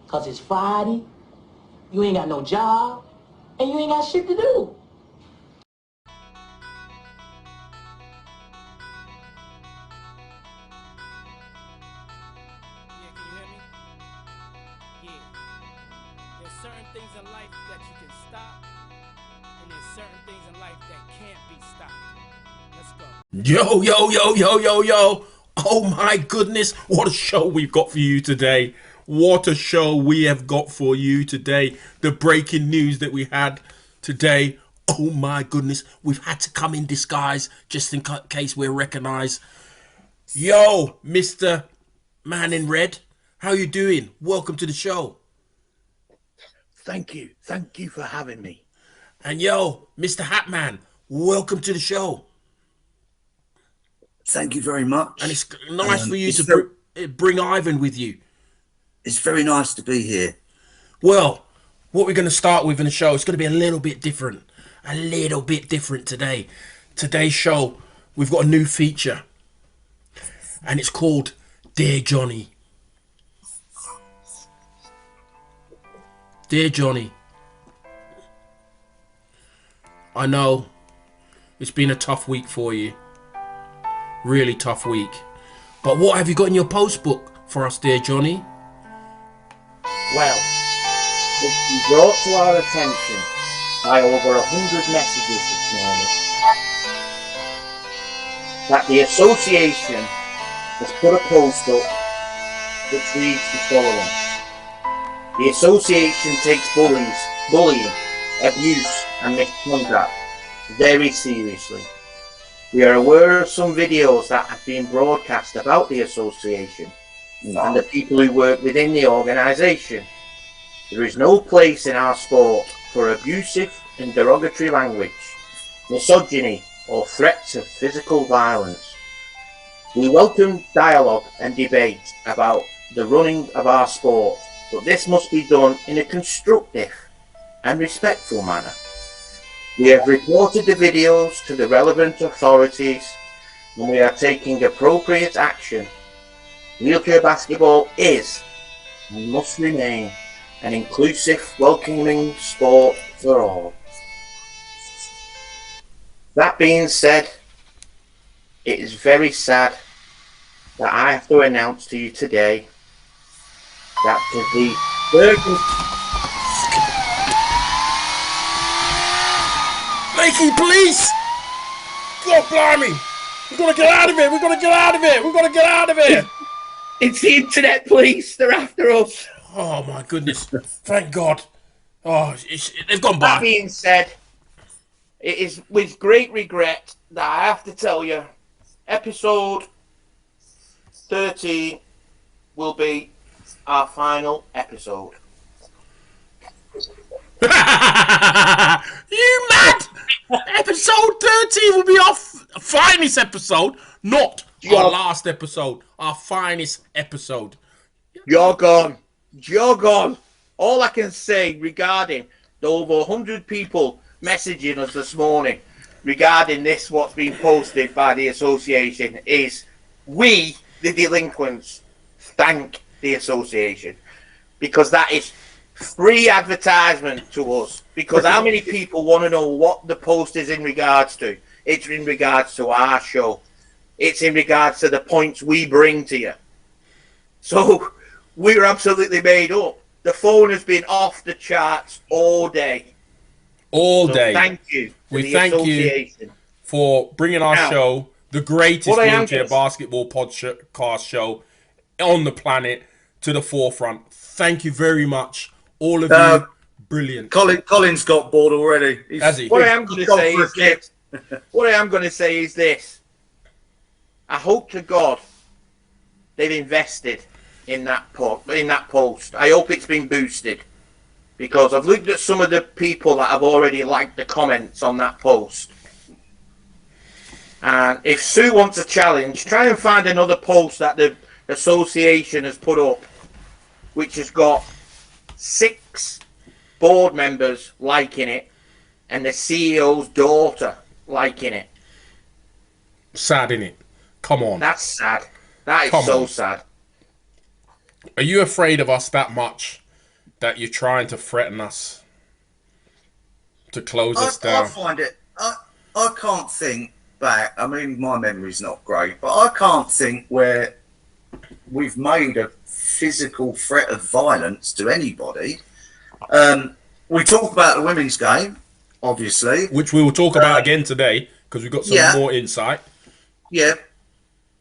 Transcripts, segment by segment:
Because it's Friday, you ain't got no job, and you ain't got shit to do. Yeah, can you hear me? Yeah. There's certain things in life that you can stop, and there's certain things in life that can't be stopped. Let's go. Yo, yo, yo, yo, yo, yo. Oh my goodness, what a show we've got for you today. What a show we have got for you today. The breaking news that we had today. Oh my goodness, we've had to come in disguise just in case we're recognized. Yo, Mr. Man in Red, how you doing? Welcome to the show. Thank you. Thank you for having me. And yo, Mr. Hatman, welcome to the show. Thank you very much. And it's nice for you to bring Ivan with you. It's very nice to be here. Well, what we're going to start with in the show is going to be a little bit different. A little bit different today. Today's show, we've got a new feature. And it's called Dear Johnny. Dear Johnny, I know it's been a tough week for you. Really tough week. But what have you got in your post book for us, dear Johnny? Well, it's been brought to our attention by over 100 messages this morning that the association has put a post up which reads the following. The association takes bullying, abuse and misconduct very seriously. We are aware of some videos that have been broadcast about the association and the people who work within the organisation. There is no place in our sport for abusive and derogatory language, misogyny or threats of physical violence. We welcome dialogue and debate about the running of our sport, but this must be done in a constructive and respectful manner. We have reported the videos to the relevant authorities and we are taking appropriate action. Wheelchair basketball is and must remain an inclusive, welcoming sport for all. That being said, it is very sad that I have to announce to you today that the Lakey, police! God blimey! We've got to get out of here! We've got to get out of here! We've got to get out of here! It's the internet police, they're after us. Oh my goodness. Thank God. Oh, they've gone by. That being said, it is with great regret that I have to tell you, episode 13 will be our final episode. You mad? Episode 13 will be our finest episode, not our last episode. Our finest episode. You're gone. You're gone. All I can say regarding the over 100 people messaging us this morning regarding this, what's been posted by the association, is we, the delinquents, thank the association. Because that is free advertisement to us. Because how many people want to know what the post is in regards to? It's in regards to our show. It's in regards to the points we bring to you. So we're absolutely made up. The phone has been off the charts all day. All day. Thank you. We thank you for bringing our show, the greatest wheelchair basketball podcast show on the planet, to the forefront. Thank you very much, all of you. Brilliant. Colin's got bored already. What I am going to say is this. I hope to God they've invested in that post. I hope it's been boosted, because I've looked at some of the people that have already liked the comments on that post. And if Sue wants a challenge, try and find another post that the association has put up, which has got 6 board members liking it and the CEO's daughter liking it. Sad, innit? Come on. That's sad. That is so sad. Are you afraid of us that much that you're trying to threaten us to close us I down. find it. I can't think back. I mean, my memory's not great, but I can't think where we've made a physical threat of violence to anybody. We talk about the women's game, obviously. Which we will talk about again today because we've got some Yeah, more insight. yeah,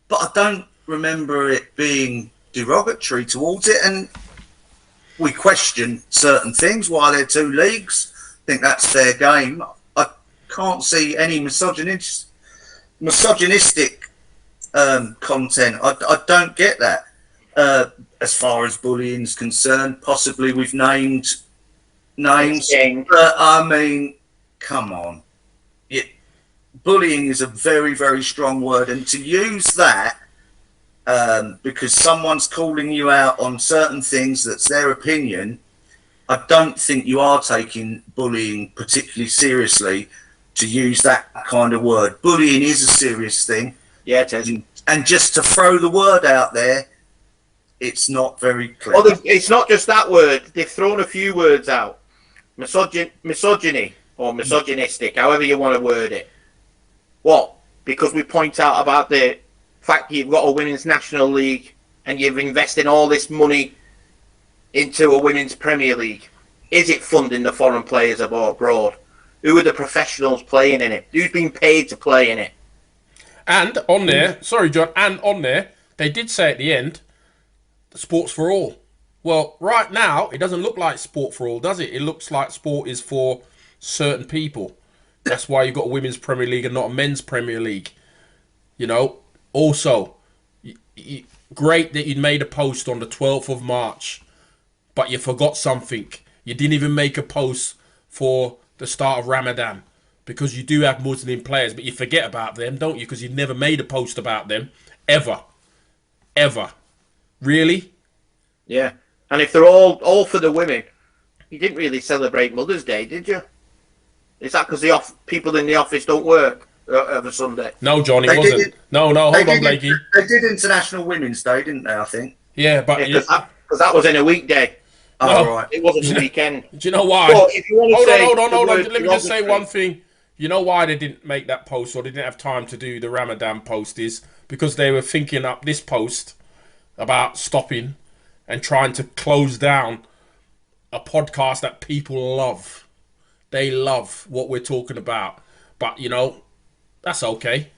but I don't remember it being derogatory towards it, and we question certain things while they're two leagues. I think that's fair game. I can't see any misogynistic content. I don't get that. As far as bullying's concerned, possibly we've named names, but I mean, come on. Bullying is a very, very strong word, and to use that because someone's calling you out on certain things that's their opinion, I don't think you are taking bullying particularly seriously to use that kind of word. Bullying is a serious thing. Yeah, it is. And just to throw the word out there, it's not very clear. Well, it's not just that word. They've thrown a few words out. Misogyny or misogynistic, however you want to word it. What? Because we point out about the fact you've got a women's national league and you've invested all this money into a women's Premier League. Is it funding the foreign players abroad? Who are the professionals playing in it? Who's been paid to play in it? And on there, sorry, John, and on there, they did say at the end, sport's for all. Well, right now, it doesn't look like sport for all, does it? It looks like sport is for certain people. That's why you've got a women's Premier League and not a men's Premier League. You know, also, great that you made a post on the 12th of March, but you forgot something. You didn't even make a post for the start of Ramadan, because you do have Muslim players, but you forget about them, don't you? Because you never made a post about them, ever. Ever. Really? Yeah. And if they're all for the women, you didn't really celebrate Mother's Day, did you? Is that because the people in the office don't work over Sunday? No, John, it wasn't. No, hold on, Blakey. They did International Women's Day, didn't they, I think? Yeah, but... Because that was in a weekday. Oh, right. It wasn't a weekend. Do you know why? Well, if you want to hold on. Let me just say one thing. You know why they didn't make that post, or they didn't have time to do the Ramadan post, is because they were thinking up this post about stopping and trying to close down a podcast that people love. They love what we're talking about. But, you know, that's okay.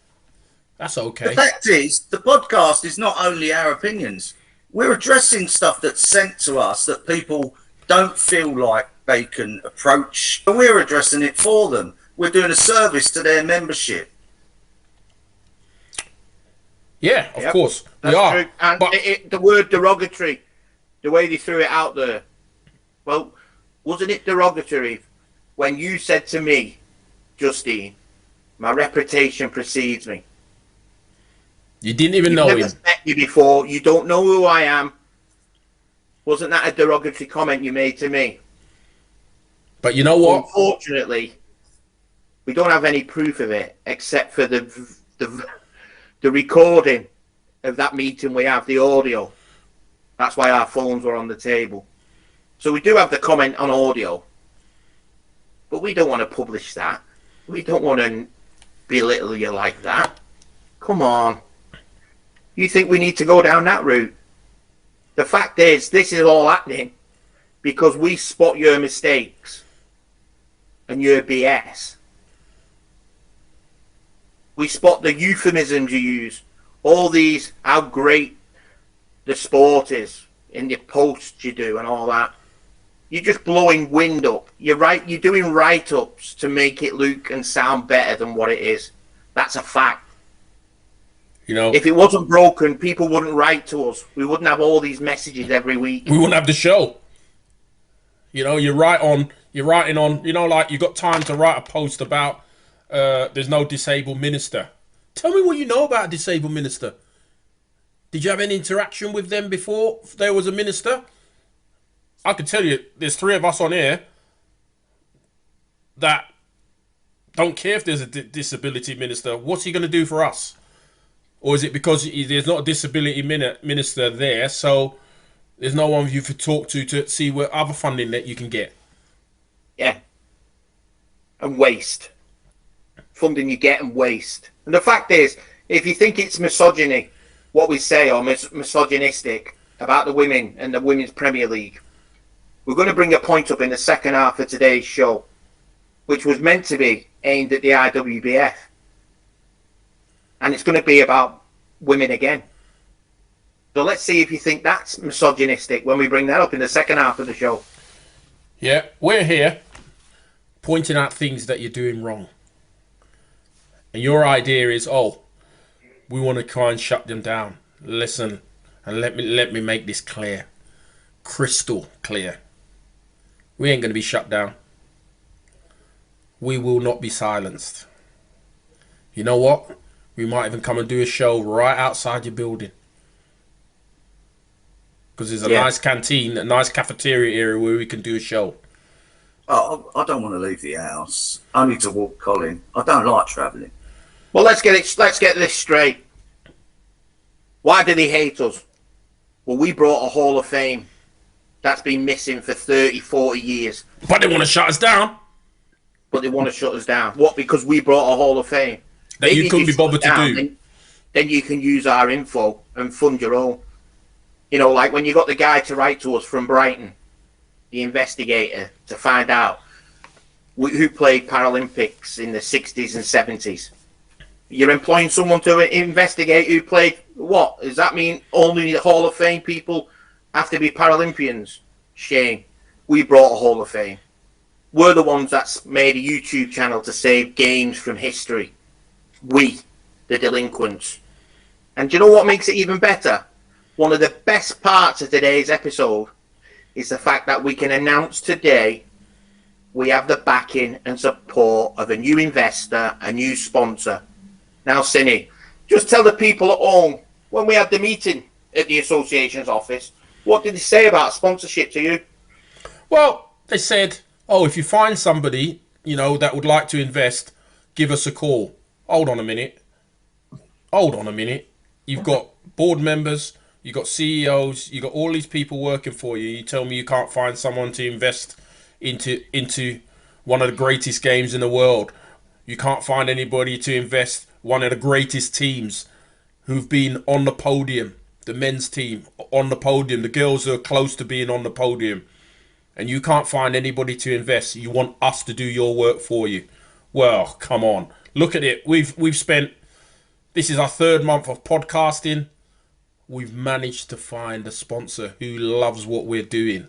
That's okay. The fact is, the podcast is not only our opinions. We're addressing stuff that's sent to us that people don't feel like they can approach. We're addressing it for them. We're doing a service to their membership. Yeah, of course. That's we are. true. And but the word derogatory, the way they threw it out there, well, wasn't it derogatory when you said to me, Justine, my reputation precedes me? you didn't even know I've him. never met you before. You don't know who I am. Wasn't that a derogatory comment you made to me? But you know what? Unfortunately, we don't have any proof of it except for the recording of that meeting we have, the audio. That's why our phones were on the table. So we do have the comment on audio, but we don't want to publish that. We don't want to belittle you like that. Come on. You think we need to go down that route? The fact is, this is all happening because we spot your mistakes and your BS. We spot the euphemisms you use, all these, how great the sport is in the posts you do and all that. You're just blowing wind up. You're doing write-ups to make it look and sound better than what it is. That's a fact. You know, if it wasn't broken, people wouldn't write to us. We wouldn't have all these messages every week. We wouldn't have the show. You know, you're writing on, you know, like you got time to write a post about there's no disabled minister. Tell me what you know about a disabled minister. Did you have any interaction with them before there was a minister? I can tell you, there's 3 of us on here that don't care if there's a disability minister. What's he going to do for us? Or is it because there's not a disability minister there, so There's no one you to talk to see what other funding that you can get. Yeah. And waste. Funding you get and waste. And the fact is, if you think it's misogyny, what we say, or misogynistic about the women and the Women's Premier League, we're going to bring a point up in the second half of today's show, which was meant to be aimed at the IWBF. And it's going to be about women again. So let's see if you think that's misogynistic when we bring that up in the second half of the show. Yeah, we're here pointing out things that you're doing wrong. And your idea is, oh, we want to try and shut them down. Listen, and let me make this clear. Crystal clear. We ain't going to be shut down. We will not be silenced. You know what? We might even come and do a show right outside your building. Because there's a nice canteen, a nice cafeteria area where we can do a show. Oh, I don't want to leave the house. Only to walk Colin. I don't like travelling. Well, let's get this straight. Why do they hate us? Well, we brought a Hall of Fame that's been missing for 30, 40 years. But they want to shut us down. But they want to shut us down. What? Because we brought a Hall of Fame. That you couldn't be bothered to do. Then you can use our info and fund your own. You know, like when you got the guy to write to us from Brighton, the investigator, to find out who played Paralympics in the 60s and 70s. You're employing someone to investigate who played what? Does that mean only the Hall of Fame people have to be Paralympians? Shame. We brought a Hall of Fame. We're the ones that's made a YouTube channel to save games from history. We, the delinquents. And do you know what makes it even better? One of the best parts of today's episode is the fact that we can announce today we have the backing and support of a new investor, a new sponsor. Now, Cinny, just tell the people at home, when we had the meeting at the association's office, what did they say about sponsorship to you? Well, they said, oh, if you find somebody, you know, that would like to invest, give us a call. Hold on a minute. You've got board members, you've got CEOs, you've got all these people working for you. You tell me you can't find someone to invest into one of the greatest games in the world. You can't find anybody to invest one of the greatest teams who've been on the podium, the men's team on the podium, the girls who are close to being on the podium, and you can't find anybody to invest. You want us to do your work for you. Well, come on. Look at it. We've spent, this is our 3rd month of podcasting. We've managed to find a sponsor who loves what we're doing.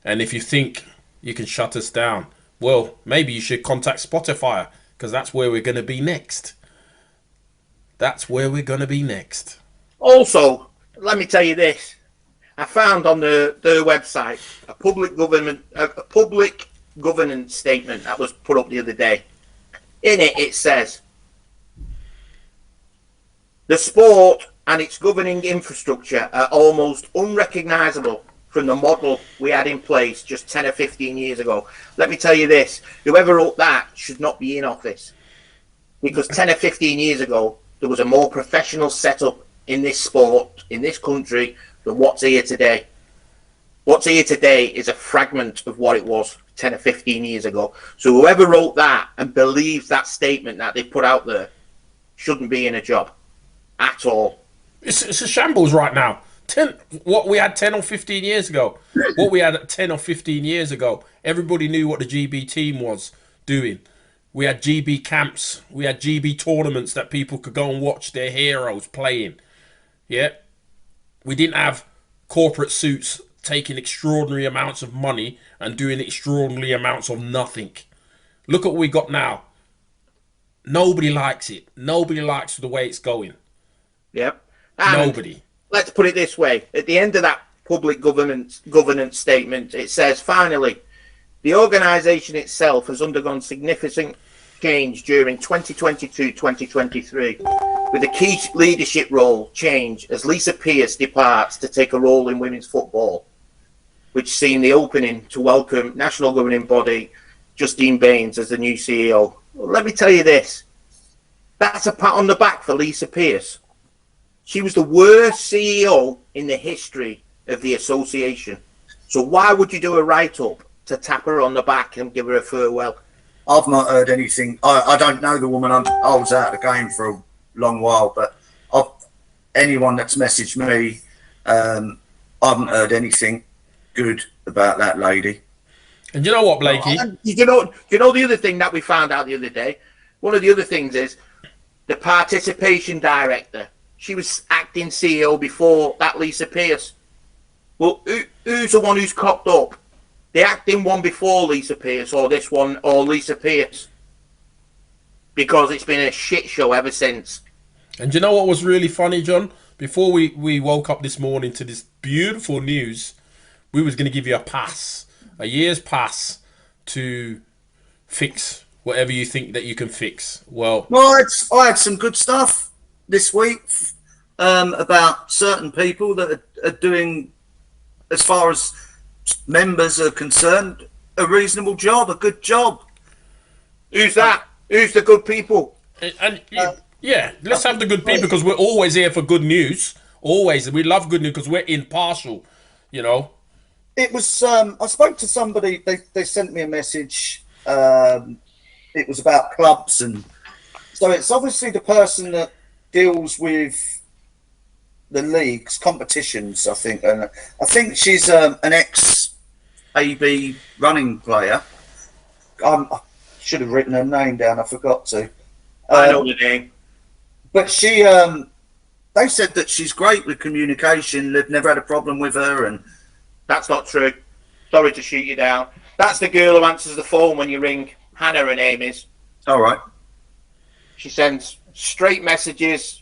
And if you think you can shut us down, well, maybe you should contact Spotify, because that's where we're going to be next. Also, let me tell you this. I found on their website a public governance statement that was put up the other day. In it, it says, the sport and its governing infrastructure are almost unrecognisable from the model we had in place just 10 or 15 years ago. Let me tell you this, whoever wrote that should not be in office. Because 10 or 15 years ago, there was a more professional setup in this sport, in this country, than what's here today. What's here today is a fragment of what it was 10 or 15 years ago. So whoever wrote that and believes that statement that they put out there shouldn't be in a job at all. It's a shambles right now. What we had 10 or 15 years ago. What we had 10 or 15 years ago. Everybody knew what the GB team was doing. We had GB camps. We had GB tournaments that people could go and watch their heroes playing. Yeah. We didn't have corporate suits taking extraordinary amounts of money and doing extraordinary amounts of nothing. Look at what we got now. Nobody likes it. Nobody likes the way it's going. Yep. And nobody. Let's put it this way. At the end of that public governance statement, it says, finally, the organisation itself has undergone significant change during 2022-2023, with a key leadership role change as Lisa Pearce departs to take a role in women's football, which seen the opening to welcome national governing body Justine Baines as the new CEO. Well, let me tell you this. That's a pat on the back for Lisa Pearce. She was the worst CEO in the history of the association. So why would you do a write-up to tap her on the back and give her a farewell? I've not heard anything. I don't know the woman. I was out of the game for a long while, but anyone that's messaged me, I haven't heard anything good about that lady. And you know what, Blakey? You know the other thing that we found out the other day? One of the other things is the participation director. She was acting CEO before that Lisa Pearce. Well, who's the one who's cocked up? The acting one before Lisa Pearce, or this one, or Lisa Pearce? Because it's been a shit show ever since. And you know what was really funny, John? Before we woke up this morning to this beautiful news, we was going to give you a year's pass to fix whatever you think that you can fix. Well, I had some good stuff this week about certain people that are doing, as far as members are concerned, a reasonable job, a good job. Who's that? Who's the good people? And yeah, let's have the good people, because we're always here for good news. Always. We love good news because we're impartial, you know. It was, I spoke to somebody, they sent me a message. It was about clubs, and so it's obviously the person that deals with the leagues, competitions, I think. And I think she's an ex-AB running player. I should have written her name down, I forgot to. I know the name. But she, they said that she's great with communication. They've never had a problem with her, and that's not true. Sorry to shoot you down. That's the girl who answers the phone when you ring. Hannah, her name is. All right. She sends straight messages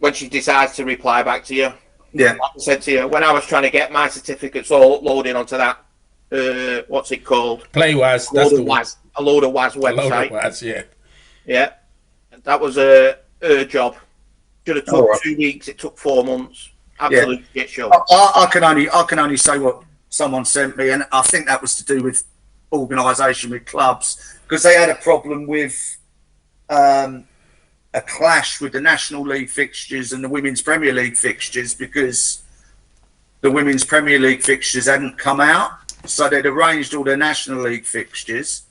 when she decides to reply back to you. Yeah. Like I said to you, when I was trying to get my certificates all uploading onto that, what's it called? PlayWaz. That's the one. A load of WAS website. A load of WAS, yeah. Yeah. That was her job. Should have took 2 weeks. It took 4 months. Absolute shit show. I can only say what someone sent me, and I think that was to do with organisation with clubs, because they had a problem with a clash with the National League fixtures and the Women's Premier League fixtures, because the Women's Premier League fixtures hadn't come out, so they'd arranged all their National League fixtures,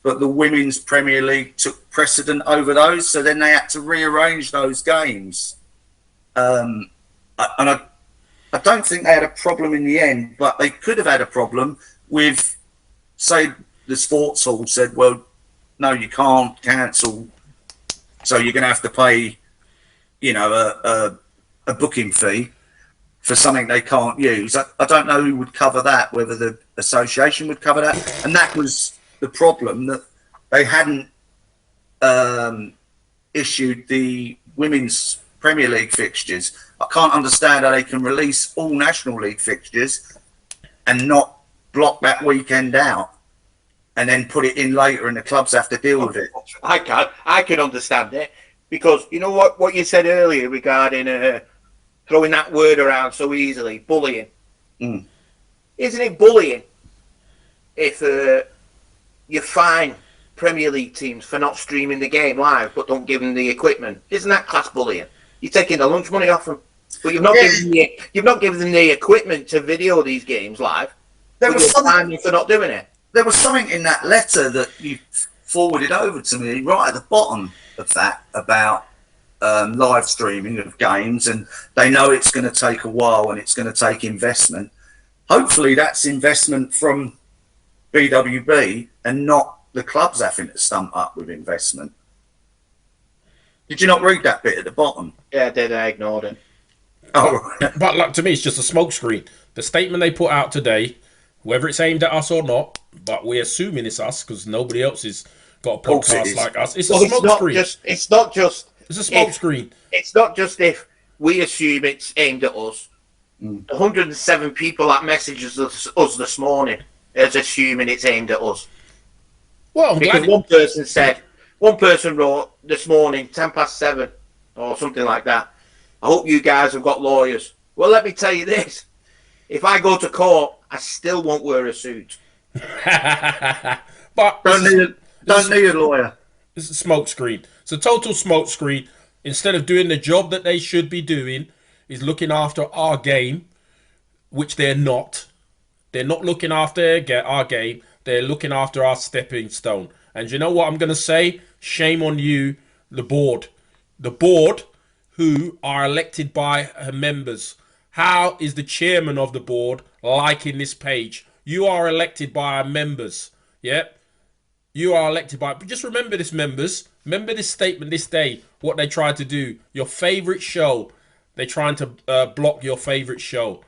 but the Women's Premier League took precedent over those, so then they had to rearrange those games. And I don't think they had a problem in the end, but they could have had a problem with, say, the sports hall said, well, no, you can't cancel, so you're going to have to pay, you know, a booking fee for something they can't use. I don't know who would cover that, whether the association would cover that. And that was the problem, that they hadn't issued the Women's Premier League fixtures. I can't understand how they can release all National League fixtures and not block that weekend out and then put it in later, and the clubs have to deal with it. I can understand it, because you know what you said earlier regarding throwing that word around so easily, bullying. Mm. Isn't it bullying if you fine Premier League teams for not streaming the game live but don't give them the equipment? Isn't that class bullying? You're taking the lunch money off them, but you've not given them the equipment to video these games live. There was something for not doing it. There was something in that letter that you forwarded over to me right at the bottom of that about live streaming of games, and they know it's going to take a while and it's going to take investment. Hopefully that's investment from BWB and not the clubs having to stump up with investment. Did you not read that bit at the bottom? Yeah, I did. I ignored it. Oh, but look, to me, it's just a smokescreen. The statement they put out today, whether it's aimed at us or not, but we're assuming it's us because nobody else has got a podcast like us. It's a smokescreen. It's not just. It's a smokescreen. It's not just if we assume it's aimed at us. 107 people that messages us this morning is assuming it's aimed at us. Well, because one person wrote this morning, 7:10 or something like that. I hope you guys have got lawyers. Well, let me tell you this: if I go to court, I still won't wear a suit. But don't need a lawyer. It's a smokescreen. It's a total smokescreen. Instead of doing the job that they should be doing, is looking after our game, which they're not. They're not looking after our game. They're looking after our stepping stone. And you know what I'm going to say? Shame on you, the board. The board who are elected by her members. How is the chairman of the board liking this page? You are elected by our members. Yep. You are elected by... But just remember this, members. Remember this statement this day. What they tried to do. Your favourite show. They're trying to block your favourite show.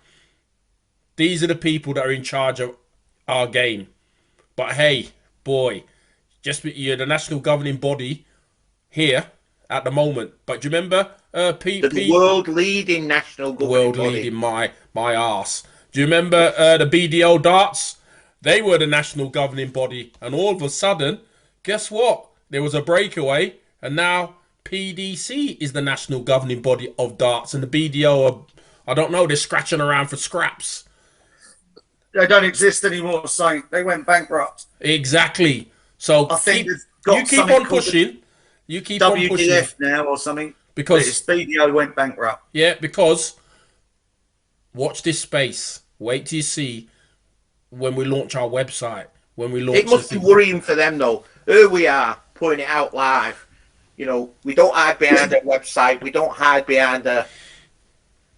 These are the people that are in charge of our game. But hey, boy, you're the national governing body here at the moment. But do you remember, the world leading national governing body? World leading my arse. Do you remember the BDO darts? They were the national governing body, and all of a sudden, guess what? There was a breakaway, and now PDC is the national governing body of darts, and the BDO are, I don't know, they're scratching around for scraps. They don't exist anymore, Saint. They went bankrupt. Exactly. So I think you keep on pushing. You keep on pushing. WDF now or something. Because BDO went bankrupt. Yeah, because watch this space. Wait till you see when we launch our website. When we launch, it must be worrying for them though. Here we are putting it out live. You know, we don't hide behind a website. We don't hide behind a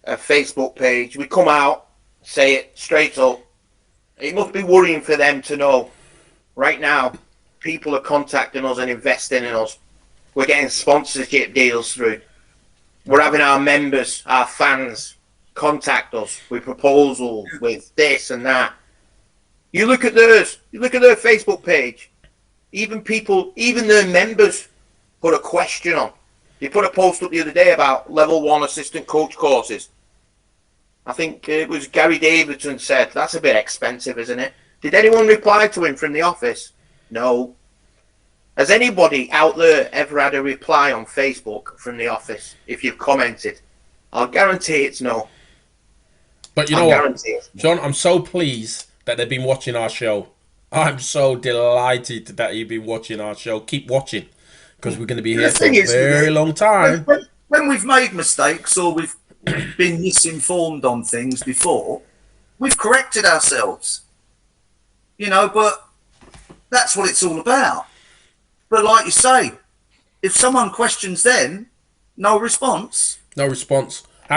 Facebook page. We come out, say it straight up. It must be worrying for them to know right now people are contacting us and investing in us. We're getting sponsorship deals through. We're having our members, our fans contact us with proposals, with this and that. You look at theirs. You look at their Facebook page. Even their members put a question on. They put a post up the other day about level 1 assistant coach courses. I think it was Gary Davidson said, that's a bit expensive, isn't it? Did anyone reply to him from the office? No. Has anybody out there ever had a reply on Facebook from the office if you've commented? I'll guarantee it's no. But you know what, John, I'm so pleased that they've been watching our show. I'm so delighted that you've been watching our show. Keep watching, because we're going to be here for a very long time. When we've made mistakes or we've been misinformed on things before, we've corrected ourselves, you know, but that's what it's all about. But like you say, if someone questions them, no response. How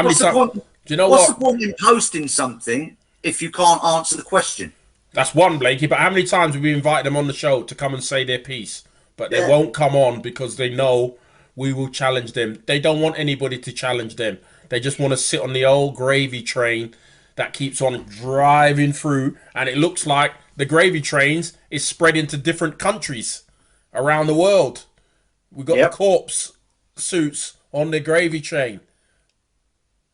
many times? Do you know what's the point in posting something if you can't answer the question? That's one, Blakey, but how many times have we invited them on the show to come and say their piece? But they won't come on because they know we will challenge them. They don't want anybody to challenge them. They just want to sit on the old gravy train that keeps on driving through. And it looks like the gravy trains is spreading to different countries around the world. We've got the corpse suits on the gravy train.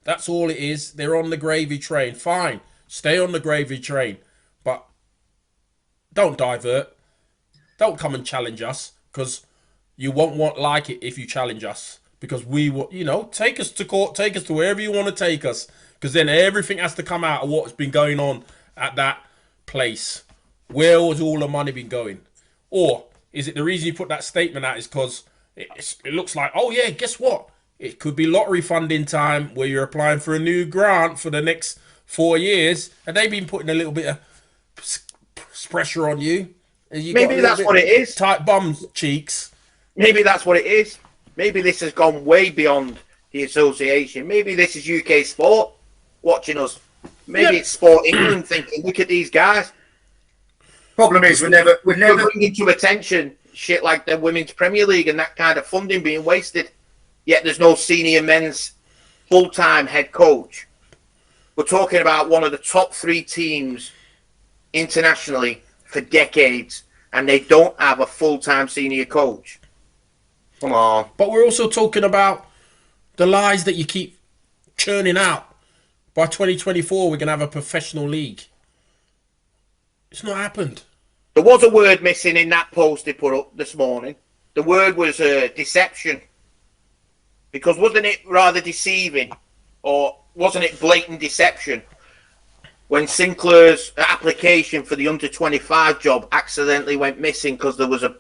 That's all it is. They're on the gravy train. Fine. Stay on the gravy train. But don't divert. Don't come and challenge us, because you won't like it if you challenge us. Because we will, you know, take us to court, take us to wherever you want to take us. Because then everything has to come out of what's been going on at that place. Where has all the money been going? Or is it the reason you put that statement out is because it looks like, oh yeah, guess what? It could be lottery funding time where you're applying for a new grant for the next 4 years. And they've been putting a little bit of pressure on you. Maybe that's what it is. Tight bum cheeks. Maybe that's what it is. Maybe this has gone way beyond the association. Maybe this is UK sport watching us. Maybe it's Sport England thinking, look at these guys. Problem is, we're never bringing to attention shit like the Women's Premier League and that kind of funding being wasted. Yet there's no senior men's full-time head coach. We're talking about one of the top 3 teams internationally for decades, and they don't have a full-time senior coach. Come on. But we're also talking about the lies that you keep churning out. By 2024, we're going to have a professional league. It's not happened. There was a word missing in that post they put up this morning. The word was deception. Because wasn't it rather deceiving, or wasn't it blatant deception, when Sinclair's application for the under-25 job accidentally went missing because there was a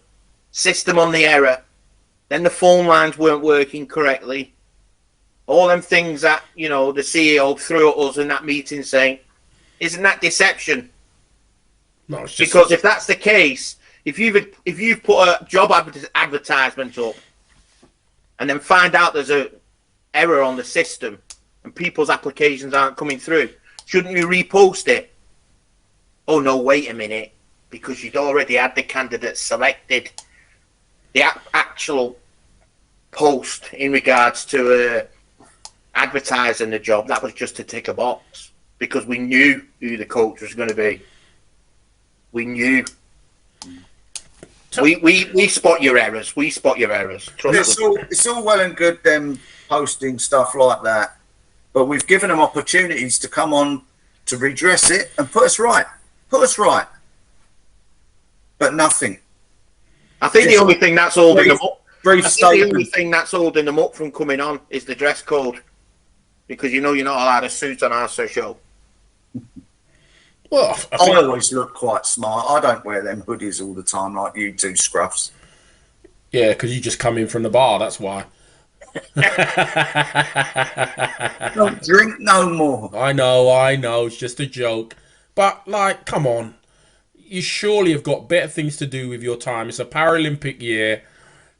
system on the error, then the phone lines weren't working correctly, All them things that, you know, the CEO threw at us in that meeting saying, isn't that deception? No, it's just Because if that's the case, if you've put a job advertisement up and then find out there's a error on the system and people's applications aren't coming through, shouldn't you repost it? Oh no, wait a minute, because you'd already had the candidate selected. The actual post in regards to advertising the job, that was just to tick a box because we knew who the coach was going to be. We knew. We spot your errors. We spot your errors. Trust us. It's all well and good them posting stuff like that, but we've given them opportunities to come on to redress it and put us right. Put us right. But nothing. I think the only thing that's holding them up. Brief The only thing that's holding them up from coming on is the dress code, because you know you're not allowed a suit on our show. well, I I think, always look quite smart. I don't wear them hoodies all the time like you two scruffs. yeah, because you just come in from the bar. That's why. Don't drink no more. I know. It's just a joke. But like, come on. You surely have got better things to do with your time. It's a Paralympic year.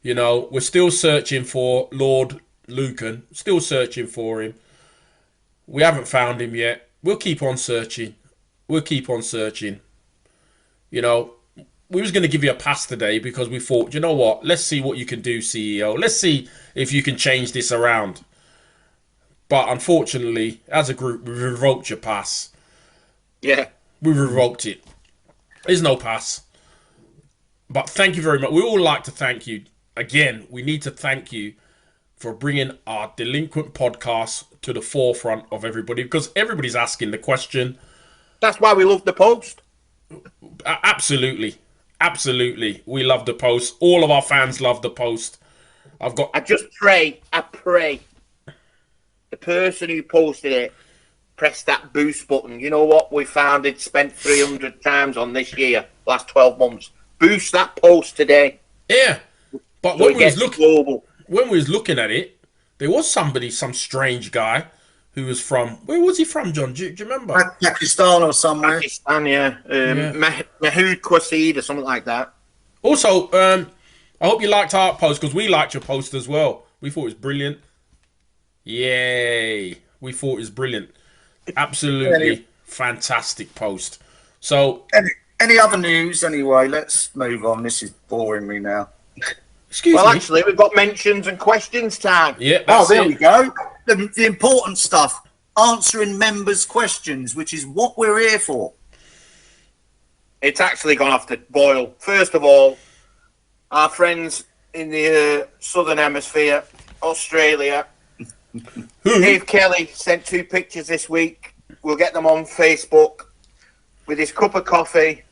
You know, we're still searching for Lord Lucan. Still searching for him. We haven't found him yet. We'll keep on searching. You know, we was going to give you a pass today because we thought, you know what? Let's see what you can do, CEO. Let's see if you can change this around. But unfortunately, as a group, we revoked your pass. Yeah. We revoked it. There's no pass. But thank you very much. We all like to thank you. Again, we need to thank you for bringing our Delinquent podcast to the forefront of everybody, because everybody's asking the question. That's why we love the post. Absolutely. We love the post. All of our fans love the post. I pray the person who posted it press that boost button. You know what? We found it spent 300 times on this year, last 12 months. Boost that post today. Yeah. But So when we was looking at it, there was some strange guy who was from, where was he from, John? Do you remember? Pakistan or somewhere. Pakistan, yeah. Mahood Qasid or something like that. Also, I hope you liked our post, because we liked your post as well. We thought it was brilliant. Yay. We thought it was brilliant. Absolutely fantastic post. So, any other news anyway? Let's move on. This is boring me now. Excuse me. Actually, we've got mentions and questions time. Yeah, we go. The important stuff. Answering members' questions, which is what we're here for. It's actually gone off the boil. First of all, our friends in the Southern Hemisphere, Australia, Dave Kelly sent 2 pictures this week. We'll get them on Facebook with his cup of coffee,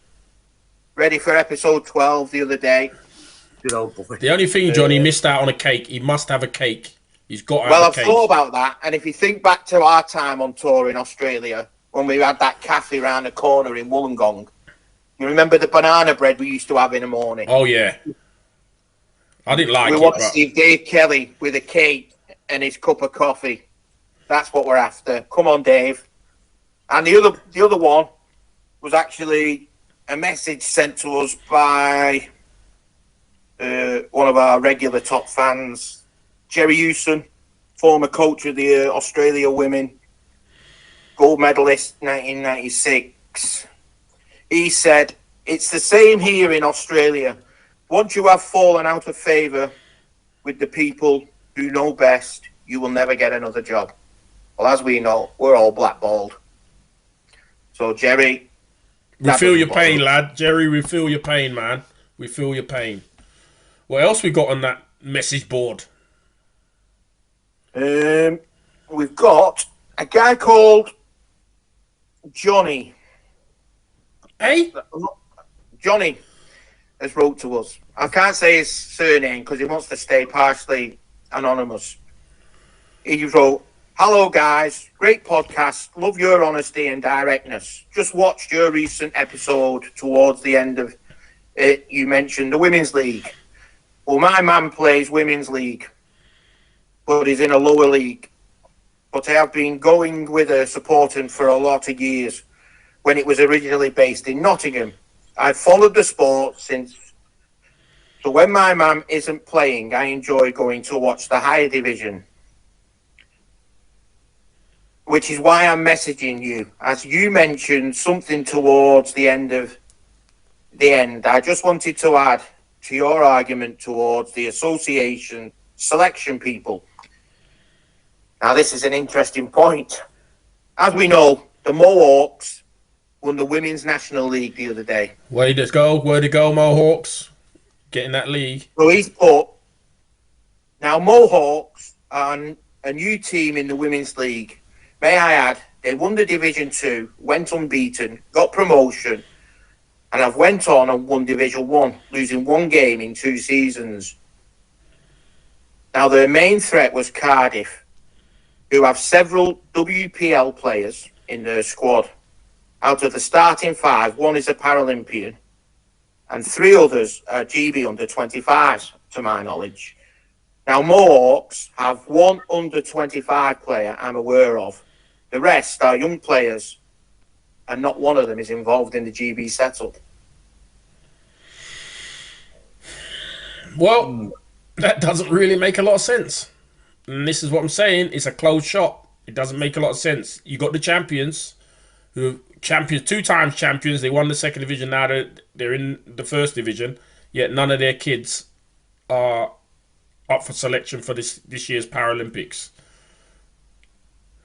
ready for episode 12 the other day. Good old boy. The only thing, John, he missed out on a cake. He must have a cake. He's got to have a Well, I've cake. thought about that, and if you think back to our time on tour in Australia, when we had that cafe round the corner in Wollongong, you remember the banana bread we used to have in the morning? Oh, yeah. I didn't like We it. want to see Dave Kelly with a cake and his cup of coffee. That's what we're after. Come on, Dave. And the other one was actually a message sent to us by one of our regular top fans, Jerry Hewson, former coach of the Australia women, gold medalist 1996. He said, "It's the same here in Australia. Once you have fallen out of favour with the people who know best, you will never get another job." Well, as we know, we're all blackballed. So, Jerry... We feel your pain, lad. Jerry, we feel your pain, man. We feel your pain. What else we got on that message board? We've got a guy called Johnny. Hey? Johnny has wrote to us. I can't say his surname because he wants to stay partially anonymous. He wrote, "Hello guys, great podcast. Love your honesty and directness. Just watched your recent episode towards the end of it. You mentioned the Women's League. Well, my man plays Women's League, but he's in a lower league. but I have been going with her, supporting for a lot of years when it was originally based in Nottingham. I've followed the sport since, so when my mum isn't playing, I enjoy going to watch the higher division, which is why I'm messaging you. As you mentioned something towards the end, I just wanted to add to your argument towards the association selection people. Now, this is an interesting point. As we know, the Mohawks won the Women's National League the other day. Way to go, Mohawks. Getting that league. So he's put, now Mohawks are a new team in the Women's League. May I add, they won the Division 2, went unbeaten, got promotion, and have went on and won Division 1, losing one game in 2 seasons. Now, their main threat was Cardiff, who have several WPL players in their squad. Out of the starting 5, 1 is a Paralympian, and 3 others are GB under 25s, to my knowledge. Now, Mohawks have 1 under 25 player I'm aware of. The rest are young players, and not one of them is involved in the GB setup. Well, that doesn't really make a lot of sense. And this is what I'm saying. It's a closed shop. It doesn't make a lot of sense. You got the champions, who champions 2 times champions. They won the 2nd division. Now they're in the 1st division. Yet none of their kids are up for selection for this year's Paralympics.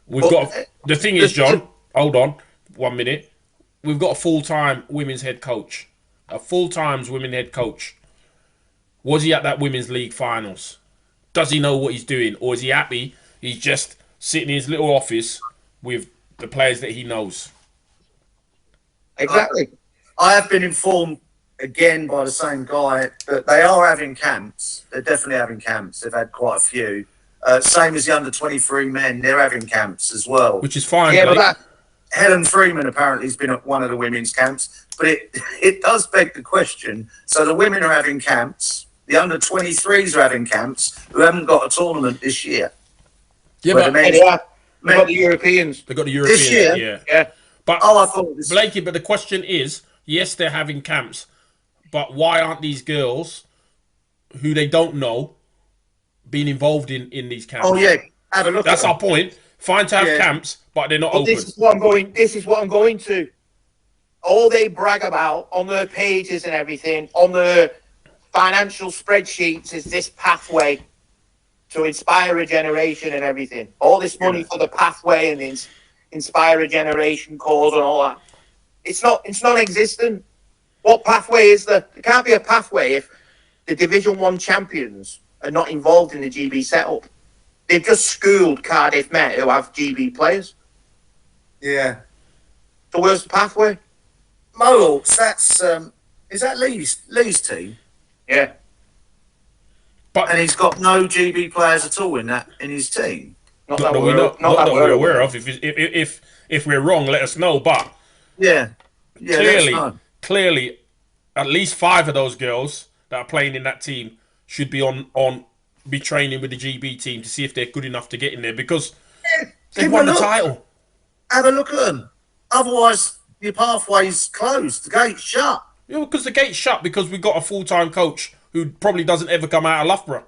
The thing is, John. Hold on, 1 minute. We've got a full-time women's head coach. A full-time women's head coach. Was he at that women's league finals? Does he know what he's doing, or is he happy? He's just sitting in his little office with the players that he knows. Exactly. I have been informed again by the same guy that they are having camps. They're definitely having camps. They've had quite a few. Same as the under 23 men, they're having camps as well. Which is fine. Yeah, but Helen Freeman apparently has been at one of the women's camps, but it does beg the question. So the women are having camps. The under 23s are having camps who haven't got a tournament this year. Yeah, Where but the they've got the Europeans. They got the Europeans. This year? Yeah. But I thought this. Blakey, but the question is, yes, they're having camps, but why aren't these girls who they don't know being involved in these camps? Oh yeah, have a look. That's at our point. Fine to have camps, but they're not open. This is what I'm going to. All they brag about on their pages and everything, on their financial spreadsheets, is this pathway to inspire a generation and everything. All this money for the pathway and the inspire a generation cause and all that. It's non-existent. What pathway is there? There can't be a pathway if the Division 1 champions are not involved in the GB setup. They've just schooled Cardiff Met who have GB players. Yeah. So where's the pathway? Mohawks, that's is that Lee's team? Yeah. But And he's got no GB players at all in his team. not that we're aware of. If we're wrong, let us know. But Yeah. clearly, at least 5 of those girls that are playing in that team should be be training with the GB team to see if they're good enough to get in there, because they won the title. Have a look at them. Otherwise, your pathway's closed. The gate's shut. Yeah, because the gate's shut because we've got a full-time coach who probably doesn't ever come out of Loughborough.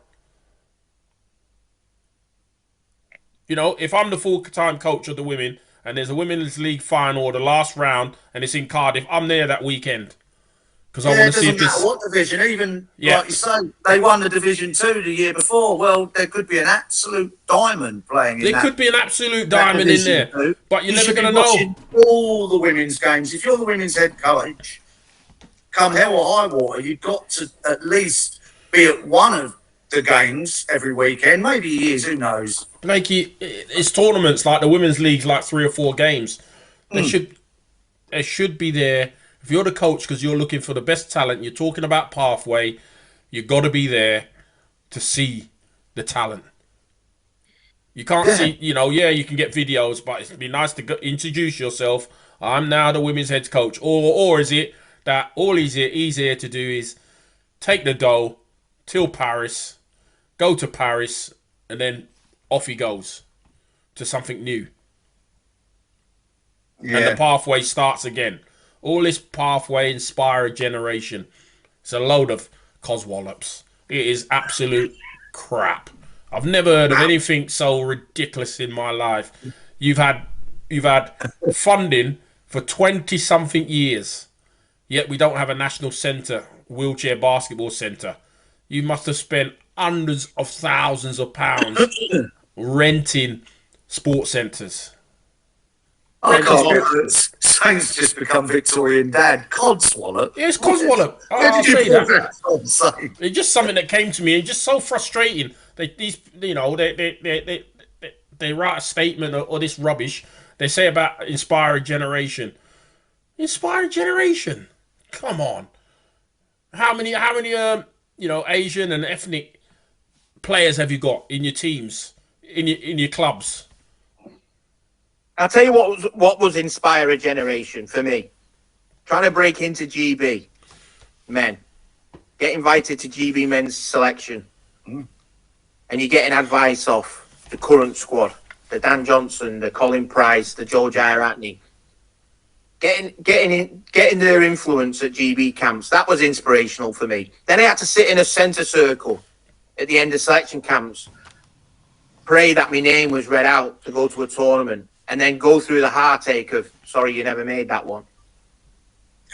You know, if I'm the full-time coach of the women and there's a women's league final or the last round and it's in Cardiff, I'm there that weekend. Because I want to see if this... It doesn't matter what division, even, like you say, they won the Division 2 the year before. Well, there could be an absolute diamond playing in there could be an absolute diamond in there, but you're never going to know. All the women's games. If you're the women's head coach, come hell or high water, you've got to at least be at one of the games every weekend. Maybe years, who knows? Blakey, it's tournaments like the women's league's like 3 or 4 games. They should be there. If you're the coach, because you're looking for the best talent, you're talking about pathway, you've got to be there to see the talent. You can't see, you can get videos, but it'd be nice to introduce yourself. I'm now the women's head coach. Or is it that all he's here to do is take the dough till Paris, go to Paris, and then off he goes. to something new. Yeah. And the pathway starts again. All this pathway inspire a generation. It's a load of coswallops. It is absolute crap. I've never heard of anything so ridiculous in my life. You've had funding for 20 something years, yet we don't have a national centre, wheelchair basketball centre. You must have spent hundreds of thousands of pounds renting sports centres. I can't. Saints just become Victorian Dad. Codswallop. Yeah, it's Coswallop. Where I'll did you say pull that. that from, Saints? It's just something that came to me. It's just so frustrating. They write a statement or this rubbish. They say about inspire a generation. Inspire a generation. Come on. How many Asian and ethnic players have you got in your teams, in your clubs? I'll tell you what was inspire a generation for me. Trying to break into GB men, get invited to GB men's selection, and you're getting advice off the current squad, the Dan Johnson, the Colin Price, the George Iratney. Getting their influence at GB camps, that was inspirational for me. Then I had to sit in a centre circle at the end of selection camps, pray that my name was read out to go to a tournament, and then go through the heartache of, sorry, you never made that one.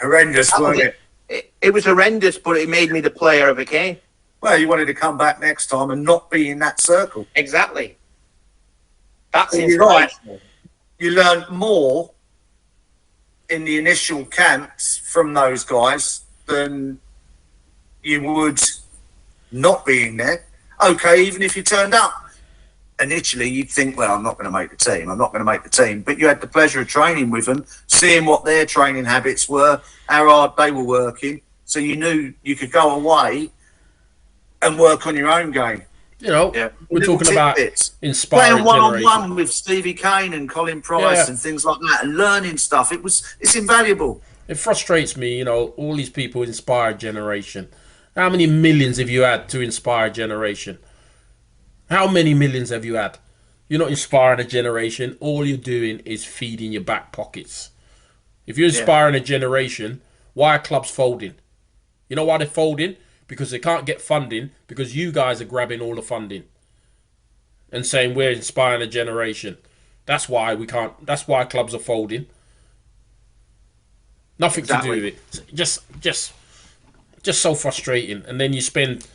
Horrendous, wasn't it? It was horrendous, but it made me the player I became. Well, you wanted to come back next time and not be in that circle. Exactly. That's Well, you're right. inspirational. You learned more in the initial camps from those guys than you would not being there. Okay, even if you turned up. Initially, you'd think, well, I'm not going to make the team. I'm not going to make the team. But you had the pleasure of training with them, seeing what their training habits were, how hard they were working. So you knew you could go away and work on your own game. You know, Yeah. we're Little talking about tidbits. inspiring Playing one-on-one generation. with Stevie Kane and Colin Price Yeah. and things like that, and learning stuff. It's invaluable. It frustrates me, all these people inspire a generation. How many millions have you had to inspire a generation? How many millions have you had? You're not inspiring a generation. All you're doing is feeding your back pockets. If you're inspiring a generation, why are clubs folding? You know why they're folding? Because they can't get funding, because you guys are grabbing all the funding and saying we're inspiring a generation. That's why we can't. That's why clubs are folding. Nothing to do with it. Just so frustrating. And then you spend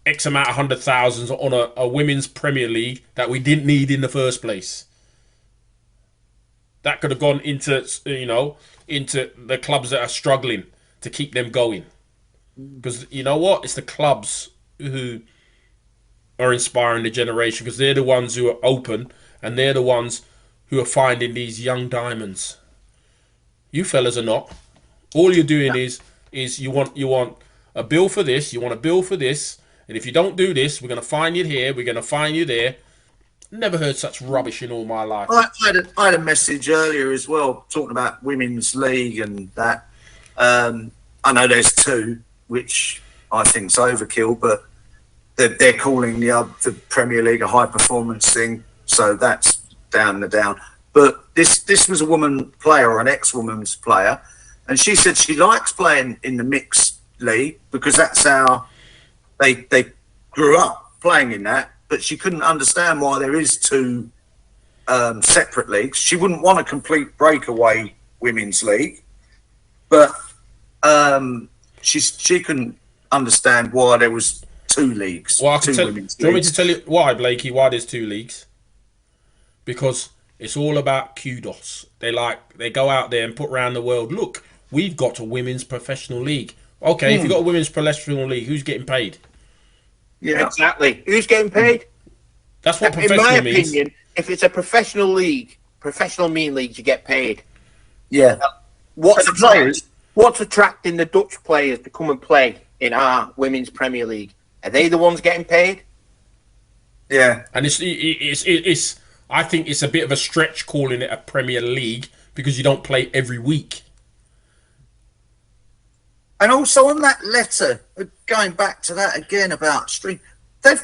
X amount of 100,000 on a women's Premier League that we didn't need in the first place. That could have gone into into the clubs that are struggling to keep them going. Because you know what? It's the clubs who are inspiring the generation, because they're the ones who are open and they're the ones who are finding these young diamonds. You fellas are not. All you're doing is you want a bill for this, you want a bill for this, and if you don't do this, we're going to find you here, we're going to find you there. Never heard such rubbish in all my life. I had a message earlier as well, talking about Women's League and that. I know there's two, which I think's overkill, but they're calling the Premier League a high performance thing, so that's down the down. But this was a woman player, or an ex-woman's player, and she said she likes playing in the mixed league because that's how they grew up playing in that. But she couldn't understand why there is two separate leagues. She wouldn't want a complete breakaway women's league, but she couldn't understand why there was two leagues. Well, do you want me leagues. to tell you why, Blakey? Why there's two leagues? Because it's all about kudos. They go out there and put around the world, look, we've got a women's professional league. Okay, if you've got a women's professional league, who's getting paid? Yeah, Exactly. Who's getting paid? That's what In my professional means. opinion, if it's a professional league, professional mean leagues, you get paid. yeah. What's And the players- What's attracting the Dutch players to come and play in our women's Premier League? Are they the ones getting paid? Yeah, And it's I think it's a bit of a stretch calling it a Premier League because you don't play every week. and also on that letter, going back to that again about stream, they've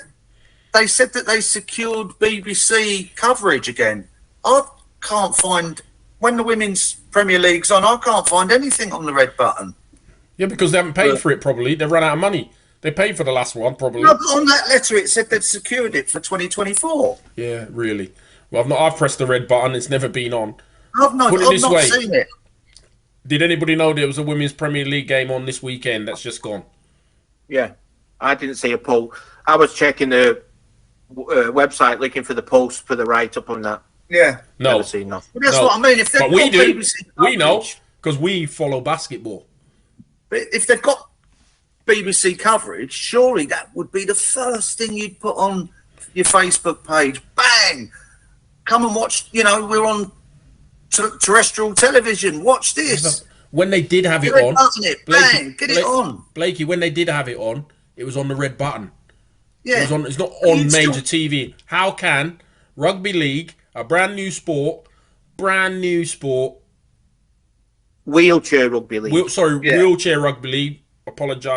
they said that they secured BBC coverage again. I can't find, when the Women's Premier League's on, I can't find anything on the red button. Yeah, because they haven't paid for it, probably. They've run out of money. They paid for the last one, probably. No, but on that letter it said they'd secured it for 2024. Yeah, really. Well, I've pressed the red button. It's never been on. I've not seen it. Did anybody know there was a Women's Premier League game on this weekend that's just gone? Yeah, I didn't see a poll. I was checking the website looking for the post for the write-up on that. Yeah. No. Never seen nothing. Well, that's what I mean. If they've But we got do. BBC We know, coverage- because we follow basketball. But if they've got BBC coverage, surely that would be the first thing you'd put on your Facebook page. Bang! Come and watch. You know, we're on terrestrial television. Watch this. When they did have it Red on, button it. Bang! Get it on. Blakey, when they did have it on, it was on the red button. Yeah. It's not on You'd major still- TV. How can rugby league, a brand new sport, Wheelchair rugby league. wheelchair rugby league,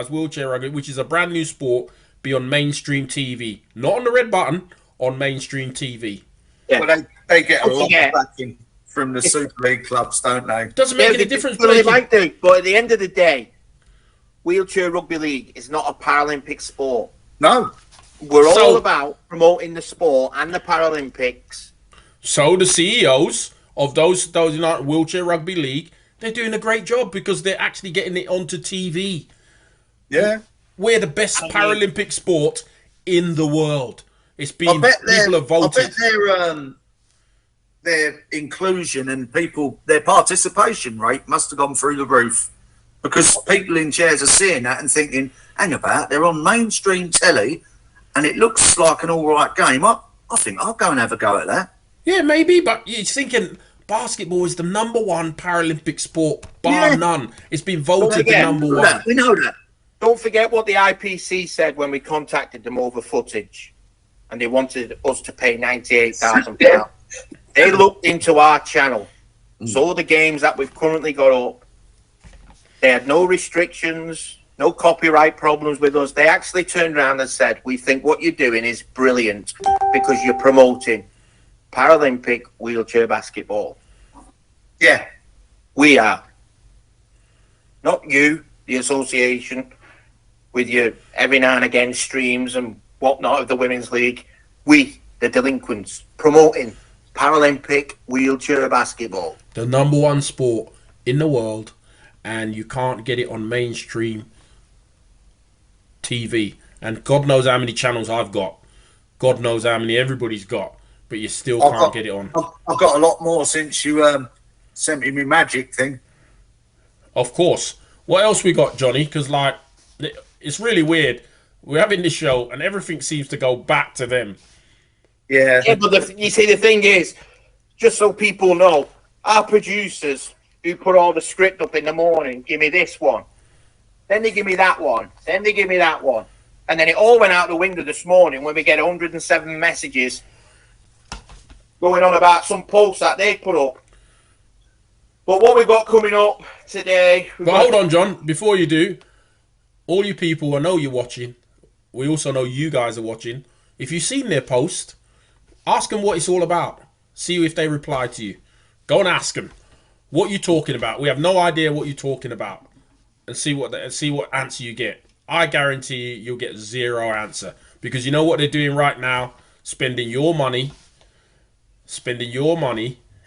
wheelchair rugby, which is a brand new sport, be on mainstream TV? Not on the red button, on mainstream TV. Yeah. Well, they get a Don't lot forget- of backing from the Super League clubs, don't they? Doesn't make any difference, Well, they Blakey. might do, but at the end of the day, wheelchair rugby league is not a Paralympic sport. No. We're So- all about promoting the sport and the Paralympics. So the CEOs of those wheelchair rugby league, they're doing a great job because they're actually getting it onto TV. Yeah. We're the best Paralympic sport in the world. It's been I bet people have voted. their inclusion and their participation rate must have gone through the roof, because people in chairs are seeing that and thinking, hang about, they're on mainstream telly and it looks like an all right game. I think I'll go and have a go at that. Yeah, maybe, but you're thinking basketball is the number one Paralympic sport, bar Yeah. none. It's been voted the again, number one. We know that. Don't forget what the IPC said when we contacted them over footage, and they wanted us to pay £98,000. They looked into our channel, saw the games that we've currently got up. They had no restrictions, no copyright problems with us. They actually turned around and said, "We think what you're doing is brilliant because you're promoting Paralympic wheelchair basketball." Yeah. We are. Not you, the association, with your every now and again streams and whatnot of the Women's League. We, the delinquents, promoting Paralympic wheelchair basketball. The number one sport in the world, and you can't get it on mainstream TV. And God knows how many channels I've got. God knows how many everybody's got. But you still can't get it on. I've got a lot more since you sent me my magic thing. Of course. What else we got, Johnny? Because, it's really weird. We're having this show, and everything seems to go back to them. Yeah. Yeah, but you see, the thing is, just so people know, our producers who put all the script up in the morning give me this one, then they give me that one, then they give me that one, and then it all went out the window this morning when we get 107 messages going on about some posts that they put up. But what we've got coming up today... But hold on, John. Before you do, all you people, I know you're watching. We also know you guys are watching. If you've seen their post, ask them what it's all about. See if they reply to you. Go and ask them what you're talking about. We have no idea what you're talking about, and see what answer you get. I guarantee you'll get zero answer, because you know what they're doing right now: spending your money,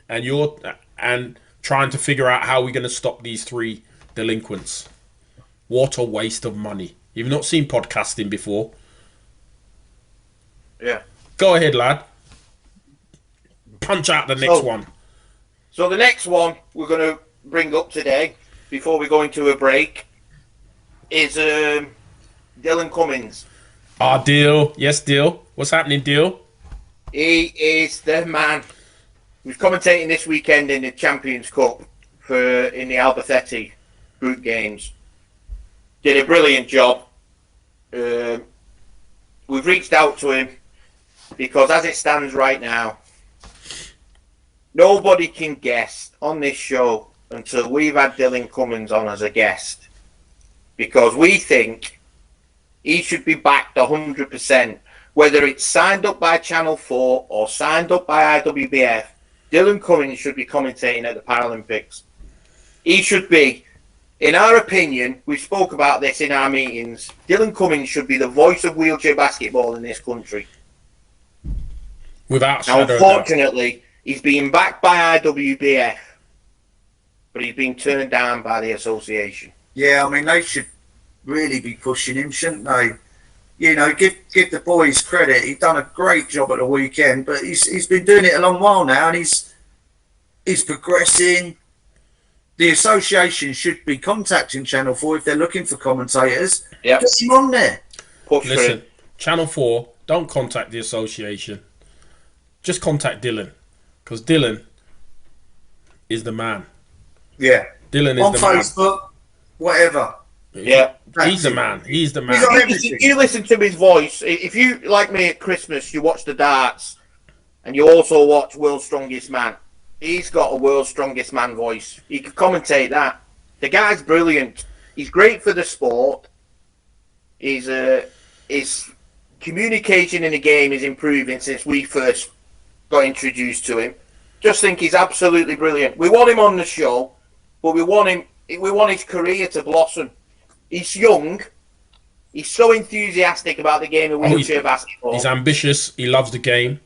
and trying to figure out how we're going to stop these three delinquents. What a waste of money. You've not seen podcasting before. Yeah. Go ahead, lad. Punch out the next one. So the next one we're going to bring up today, before we go into a break, is Dylan Cummins. Deal. Yes, Deal. What's happening, Deal? He is the man. He was commentating this weekend in the Champions Cup in the Albacete group games. Did a brilliant job. We've reached out to him because, as it stands right now, nobody can guess on this show until we've had Dylan Cummins on as a guest, because we think he should be backed 100%. whether it's signed up by Channel 4 or signed up by IWBF, Dylan Cummings should be commentating at the Paralympics. He should be, in our opinion, we spoke about this in our meetings, Dylan Cummings should be the voice of wheelchair basketball in this country. Without Now, shadow of doubt. unfortunately, he's being backed by IWBF, but he's been turned down by the association. Yeah, I mean, they should really be pushing him, shouldn't they? You know, give the boy his credit. He's done a great job at the weekend, but he's been doing it a long while now, and he's progressing. The association should be contacting Channel 4 if they're looking for commentators. Yep. Get him on there. Push for Listen, him. Channel 4, don't contact the association. Just contact Dylan. Because Dylan is the man. Yeah. Dylan is on the Facebook, whatever. man. Yeah. He's the man. He's the man. He's on everything. You listen to his voice. If you, like me at Christmas, you watch the darts, and you also watch World's Strongest Man. He's got a World's Strongest Man voice. He can commentate that. The guy's brilliant. He's great for the sport. His communication in the game is improving since we first got introduced to him. Just think he's absolutely brilliant. We want him on the show, but we want his career to blossom. He's young. He's so enthusiastic about the game of wheelchair basketball. He's ambitious. He loves the game.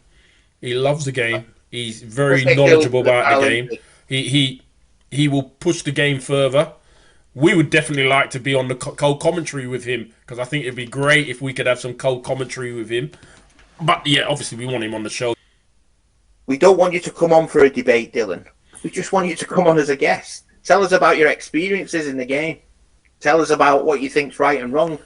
He loves the game. He's very Let's take knowledgeable Dylan to the about the game. Paralympics. He will push the game further. We would definitely like to be on the co-commentary with him, because I think it'd be great if we could have some co-commentary with him. But yeah, obviously we want him on the show. We don't want you to come on for a debate, Dylan. We just want you to come on as a guest. Tell us about your experiences in the game. Tell us about what you think's right and wrong.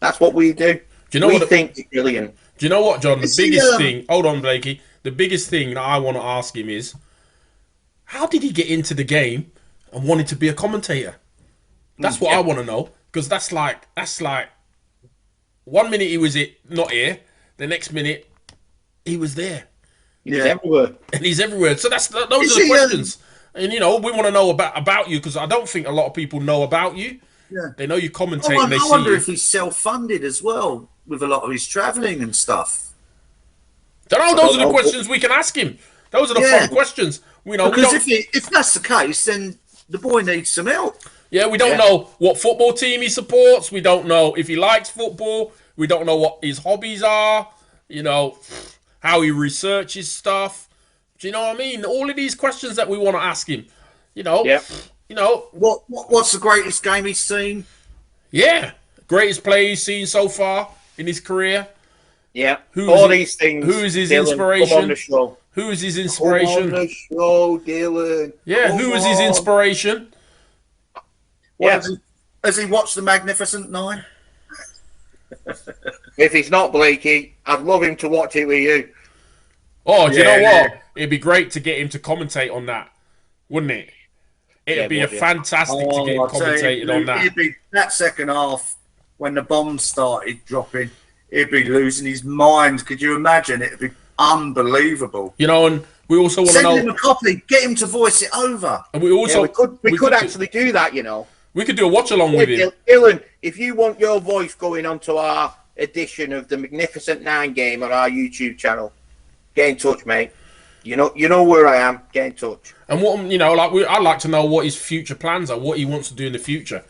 That's what we do. We think it's brilliant. Do you know what, John? The biggest thing... Hold on, Blakey. The biggest thing that I want to ask him is, how did he get into the game and wanted to be a commentator? That's what I want to know. Because that's like... 1 minute he was not here. The next minute, he was there. He's everywhere. And he's everywhere. So those are the questions. And, you know, we want to know about you, because I don't think a lot of people know about you. Yeah. They know you commentate and they see you. I wonder if he's self-funded as well with a lot of his travelling and stuff. Those are the questions we can ask him. Those are the fun questions. Because if that's the case, then the boy needs some help. Yeah, we don't know what football team he supports. We don't know if he likes football. We don't know what his hobbies are. You know, how he researches stuff. Do you know what I mean? All of these questions that we want to ask him. You know, you know, what's the greatest game he's seen? Yeah, greatest play he's seen so far in his career. Yeah, all these things. Who is his Dylan, inspiration? Come on the show. Who is his inspiration? Come on the show, Dylan. Yeah, who is his inspiration? Has he watched The Magnificent Nine? If he's not, Blakey, I'd love him to watch it with you. Oh, do you know what? It'd be great to get him to commentate on that, wouldn't it? It'd be fantastic to get him commentating on that. It'd be that second half when the bombs started dropping. He'd be losing his mind. Could you imagine? It'd be unbelievable. You know, and we also want to know. Send him a copy. Get him to voice it over. And we also we could actually do that. You know, we could do a watch along with him. Dylan, if you want your voice going onto our edition of the Magnificent Nine game on our YouTube channel, get in touch, mate. You know where I am. Get in touch. And what I'd like to know what his future plans are, what he wants to do in the future.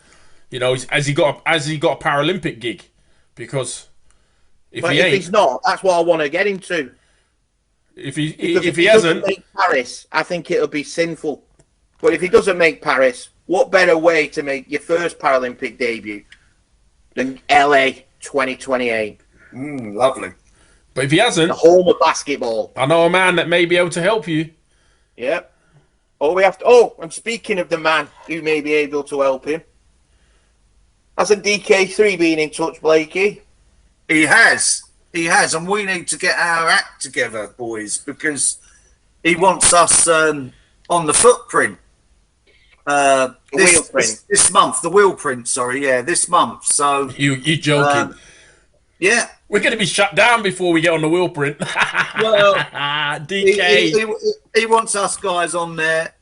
You know, has he got a Paralympic gig? Because if he's not, that's what I want to get him to. If he hasn't, make Paris, I think it'll be sinful. But if he doesn't make Paris, what better way to make your first Paralympic debut than LA 2028? Lovely. But if he hasn't, the home of basketball. I know a man that may be able to help you. Yep. And speaking of the man who may be able to help him, hasn't DK3 been in touch, Blakey? He has, and we need to get our act together, boys, because he wants us on the footprint. This month, the wheel print. Sorry, this month. So you joking? Yeah. We're going to be shut down before we get on the wheel print. Well, DK. He wants us guys on there,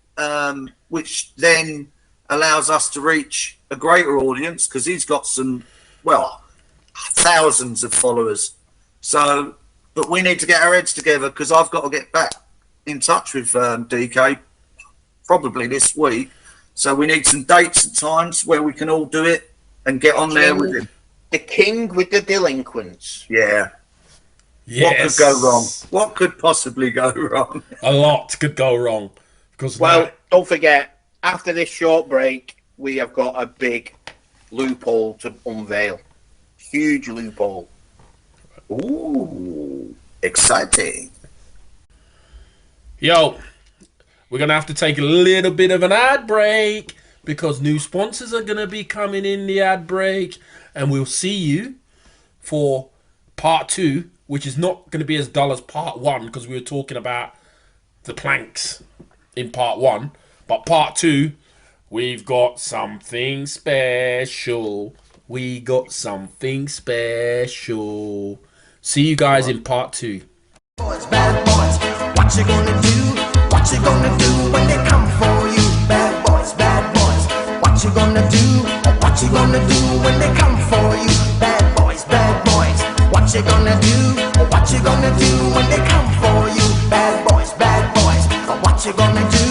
which then allows us to reach a greater audience, because he's got some, thousands of followers. So, but we need to get our heads together because I've got to get back in touch with DK probably this week. So we need some dates and times where we can all do it and get on there with him. The king with the delinquents. Yeah. Yes. What could go wrong? What could possibly go wrong? A lot could go wrong. Because Don't forget, after this short break, we have got a big loophole to unveil. Huge loophole. Ooh, exciting. Yo, we're going to have to take a little bit of an ad break because new sponsors are going to be coming in the ad break. And we'll see you for part 2, which is not going to be as dull as part 1 because we were talking about the planks in part 1. But part 2, we've got something special. We got something special. See you guys in part 2. Boys, bad boys, what you gonna do? What you gonna do when they come for you? Bad boys, what you gonna do? What you gonna do when they come for you? Bad boys, what you gonna do? What you gonna do when they come for you? Bad boys, what you gonna do?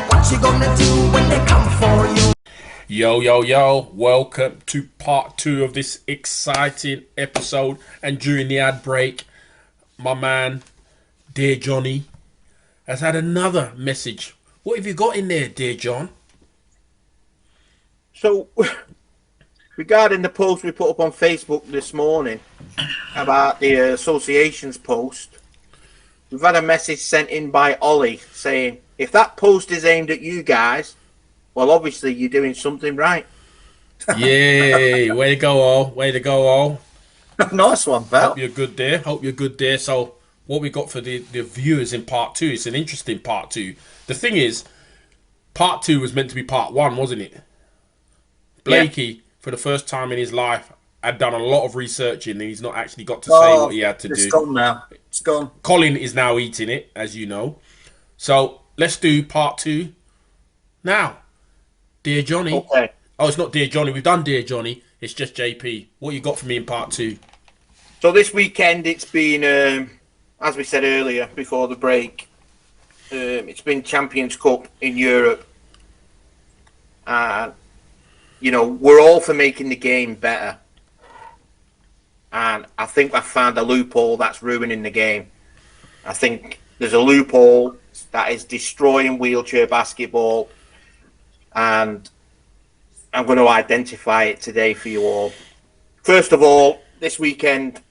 What you gonna do when they come for you? Yo, yo, yo, welcome to part 2 of this exciting episode. And during the ad break, my man, Dear Johnny, has had another message. What have you got in there, Dear John? So, regarding the post we put up on Facebook this morning about the association's post, we've had a message sent in by Ollie saying, if that post is aimed at you guys, well, obviously you're doing something right. Yay, way to go, all. Way to go, all. Nice one, pal. Hope you're good there. Hope you're good there. So, what we got for the viewers in part 2, it's an interesting part 2. The thing is, part 2 was meant to be part 1, wasn't it? Blakey, for the first time in his life, had done a lot of researching and he's not actually got to say what he had to do. It's gone now. It's gone. Colin is now eating it, as you know. So, let's do part 2 now. Dear Johnny. Okay. Oh, it's not Dear Johnny. We've done Dear Johnny. It's just JP. What you got for me in part 2? So this weekend it's been, as we said earlier before the break, it's been Champions Cup in Europe. And, you know, we're all for making the game better. And I think I've found a loophole that's ruining the game. I think there's a loophole that is destroying wheelchair basketball. And I'm going to identify it today for you all. First of all, this weekend,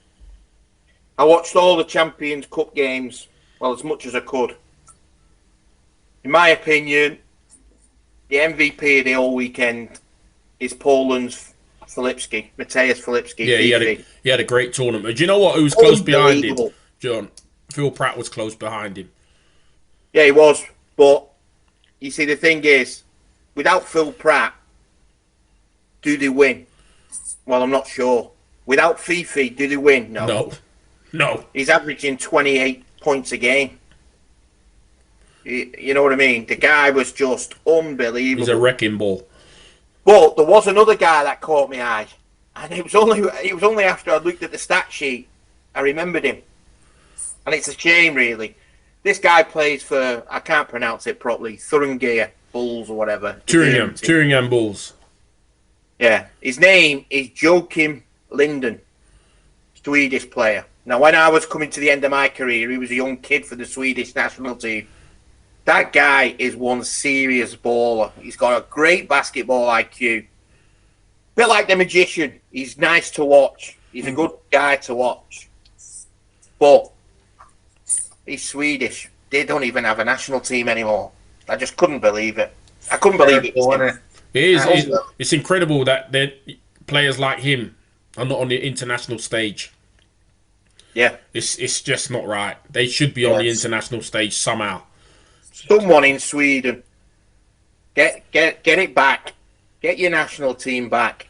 I watched all the Champions Cup games, well, as much as I could. In my opinion, the MVP of the whole weekend is Poland's Filipski, Mateusz Filipski. Yeah, he had a great tournament. Do you know what? Who was close behind him, John? Phil Pratt was close behind him. Yeah, he was. But, you see, the thing is, without Phil Pratt, do they win? Well, I'm not sure. Without Fifi, do they win? No. He's averaging 28 points a game. You know what I mean? The guy was just unbelievable. He's a wrecking ball. But there was another guy that caught my eye, and it was only after I looked at the stat sheet I remembered him, and it's a shame, really. This guy plays for, I can't pronounce it properly, Thuringia Bulls or whatever. Thuringia Bulls. Yeah, his name is Joakim Linden, Swedish player. Now, when I was coming to the end of my career, he was a young kid for the Swedish national team. That guy is one serious baller. He's got a great basketball IQ. Bit like the magician. He's nice to watch. He's a good guy to watch. But he's Swedish. They don't even have a national team anymore. I just couldn't believe it. I couldn't believe it. It's incredible that players like him are not on the international stage. Yeah. It's just not right. They should be on the international stage somehow. Someone in Sweden, get it back. Get your national team back.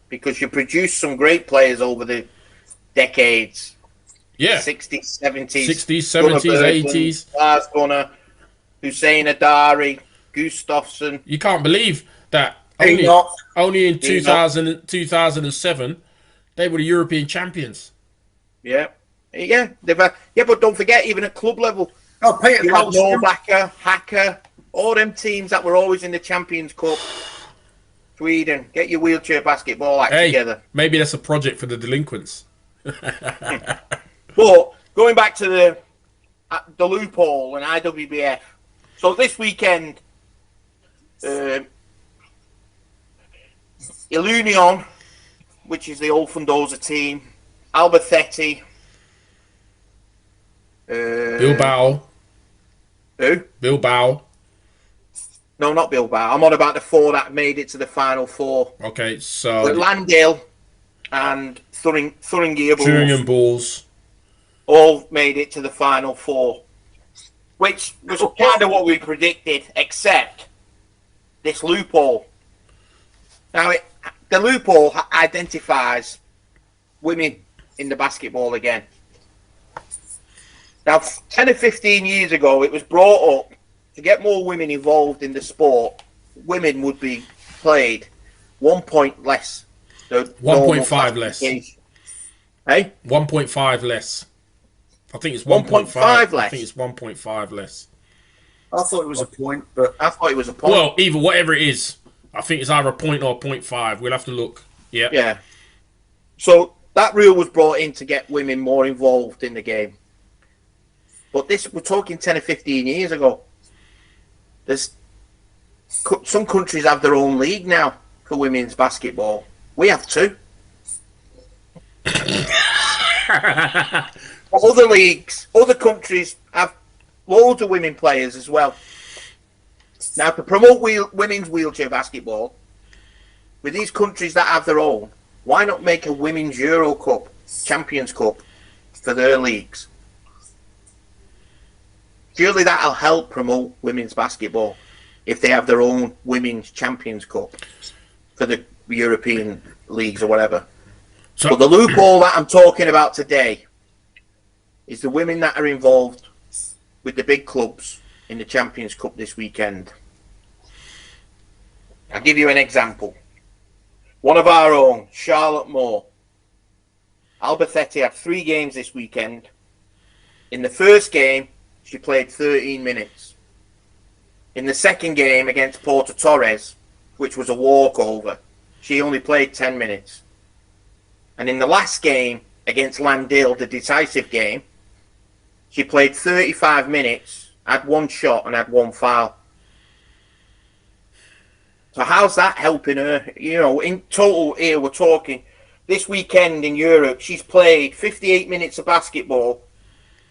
Because you produced some great players over the decades. Yeah. 60s, 70s. 60s, 70s, 80s. Lars Gunnar, Hussein Adari, Gustafsson. You can't believe that only in 2007, they were the European champions. Yeah. Yeah, but don't forget, even at club level, Oh, Peter you had Colston. Norbacker, Hacker, all them teams that were always in the Champions Cup. Sweden, get your wheelchair basketball act Hey, together. maybe that's a project for the delinquents. But going back to the loophole and IWBF. So this weekend, Ilunion, which is the old Fundosa team, Albacete, Bilbao. who? Bilbao. No, not Bilbao. I'm on about the 4 that made it to the final 4. Okay, so Landale and Thuringia Bulls Thüringen Bulls. all made it to the final 4, which was kind of what we predicted, except this loophole. Now, the loophole identifies women in the basketball again. Now, 10 or 15 years ago, it was brought up to get more women involved in the sport. Women would be played 1 point less. 1.5 less. Hey? 1.5 less. I think it's 1.5 1.5 less. I think it's 1.5 less. I thought it was a point, but I thought it was a point. Well, either whatever it is, I think it's either a point or 0.5. We'll have to look. Yeah. Yeah. So that rule was brought in to get women more involved in the game. But we're talking 10 or 15 years ago. Some countries have their own league now for women's basketball. We have 2. Other leagues, other countries have loads of women players as well. Now, to promote women's wheelchair basketball, with these countries that have their own, why not make a women's Euro Cup, Champions Cup for their leagues? Surely that'll help promote women's basketball if they have their own women's Champions Cup for the European leagues or whatever. So, But the loophole that I'm talking about today is the women that are involved with the big clubs in the Champions Cup this weekend. I'll give you an example. One of our own, Charlotte Moore. Albacete had 3 games this weekend. In the first game, she played 13 minutes. In the second game against Porto Torres, which was a walkover, she only played 10 minutes. And in the last game against Landale, the decisive game, she played 35 minutes, had 1 shot and had 1 foul. So how's that helping her? You know, in total here we're talking, this weekend in Europe, she's played 58 minutes of basketball.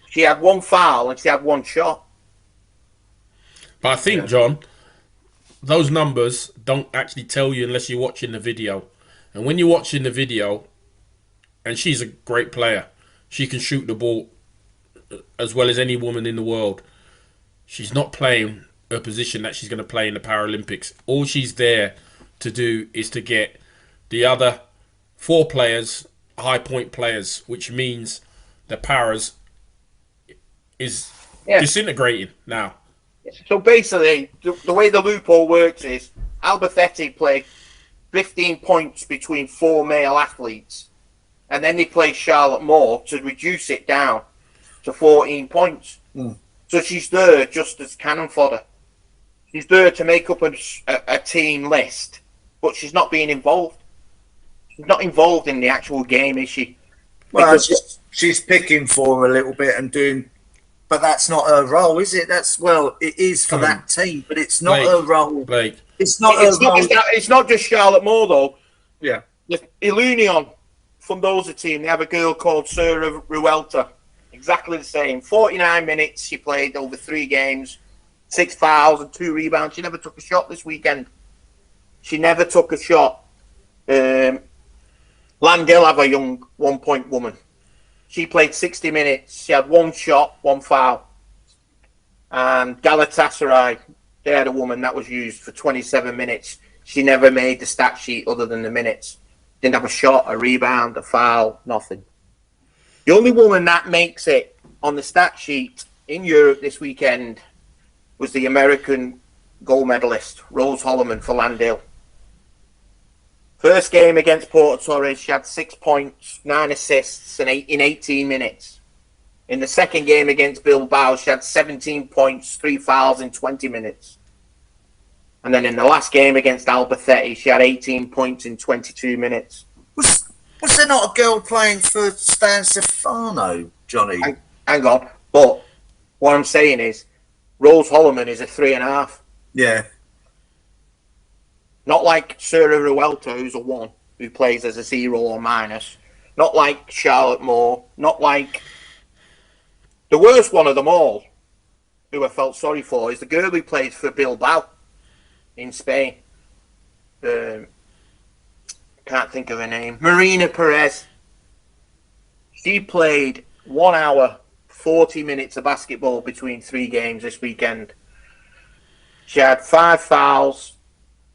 She had 1 foul and she had 1 shot. but I think, John, those numbers don't actually tell you unless you're watching the video. And when you're watching the video, and she's a great player, she can shoot the ball as well as any woman in the world. She's not playing a position that she's going to play in the Paralympics. All she's there to do is to get the other 4 players, high point players, which means the Paras is disintegrating now. So basically, the way the loophole works is Albacete play 15 points between 4 male athletes, and then they play Charlotte Moore to reduce it down to 14 points. So she's there just as cannon fodder. She's there to make up a team list, but she's not being involved. She's not involved in the actual game, is she? well, she's picking for her a little bit and doing. But that's not her role, is it? It is for that team, but it's not her role. Blake. It's not her role. It's not just Charlotte Moore, though. Yeah. The Ilunion Fundosa team, they have a girl called Sarah Ruelta. Exactly the same. 49 minutes she played over 3 games, 6 fouls and 2 rebounds. She never took a shot this weekend. She never took a shot. Landale have a young 1-point woman. She played 60 minutes. She had 1 shot, 1 foul. And Galatasaray, they had a woman that was used for 27 minutes. She never made the stat sheet other than the minutes. Didn't have a shot, a rebound, a foul, nothing. The only woman that makes it on the stat sheet in Europe this weekend was the American gold medalist, Rose Holloman for Landale. First game against Porto Torres, she had 6 points, 9 assists in 18 minutes. In the second game against Bilbao, she had 17 points, 3 fouls in 20 minutes. And then in the last game against Albacete, she had 18 points in 22 minutes. Was there not a girl playing for Stan Stefano, Johnny? Hang on. But what I'm saying is, Rose Holloman is a 3.5. Yeah. Not like Sarah Ruelta, who's a 1, who plays as a 0 or minus. Not like Charlotte Moore. Not like... The worst one of them all, who I felt sorry for, is the girl who plays for Bilbao in Spain. Can't think of her name. Marina Perez. She played 1 hour, 40 minutes of basketball between 3 games this weekend. She had 5 fouls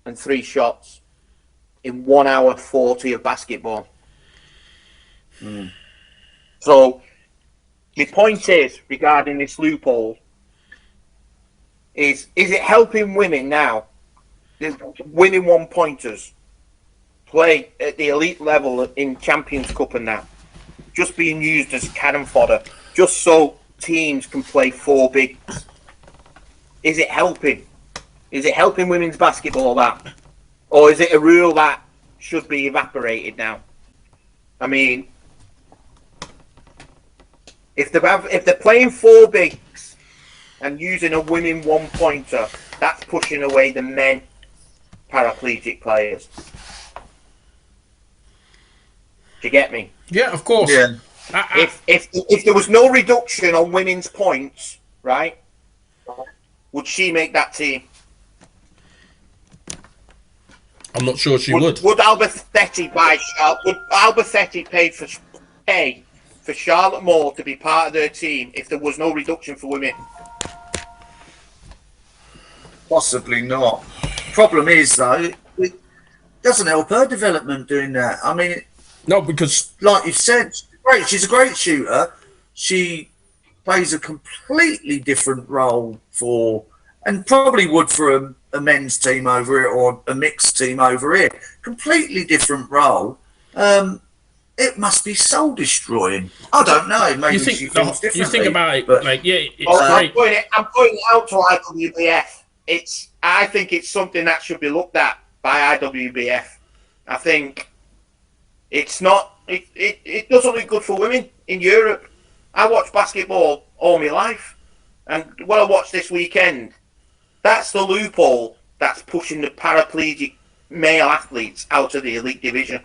and 3 shots in 1 hour, 40 of basketball. So, my point is, regarding this loophole, is it helping women now? Women one-pointers play at the elite level in Champions Cup and that, just being used as cannon fodder, just so teams can play 4 bigs. Is it helping? Is it helping women's basketball, that? Or is it a rule that should be evaporated now? I mean, if they're playing 4 bigs and using a women one-pointer, that's pushing away the men paraplegic players. Do you get me? Yeah, of course. Yeah. If there was no reduction on women's points, right, would she make that team? I'm not sure she would. Would Albacete pay for Charlotte Moore to be part of their team if there was no reduction for women? Possibly not. Problem is, though, it doesn't help her development doing that. I mean, No, because like you said, she's a great shooter. She plays a completely different role for, and probably would for a men's team over here or a mixed team over here. Completely different role. It must be soul destroying. I don't know. Maybe you think, she feels differently. you think about it, but like, yeah, it's I'm great. putting it out to I.W.B.F. I think it's something that should be looked at by I.W.B.F. I think it's not. It doesn't look good for women in Europe. I watch basketball all my life, and what I watched this weekend, that's the loophole that's pushing the paraplegic male athletes out of the elite division.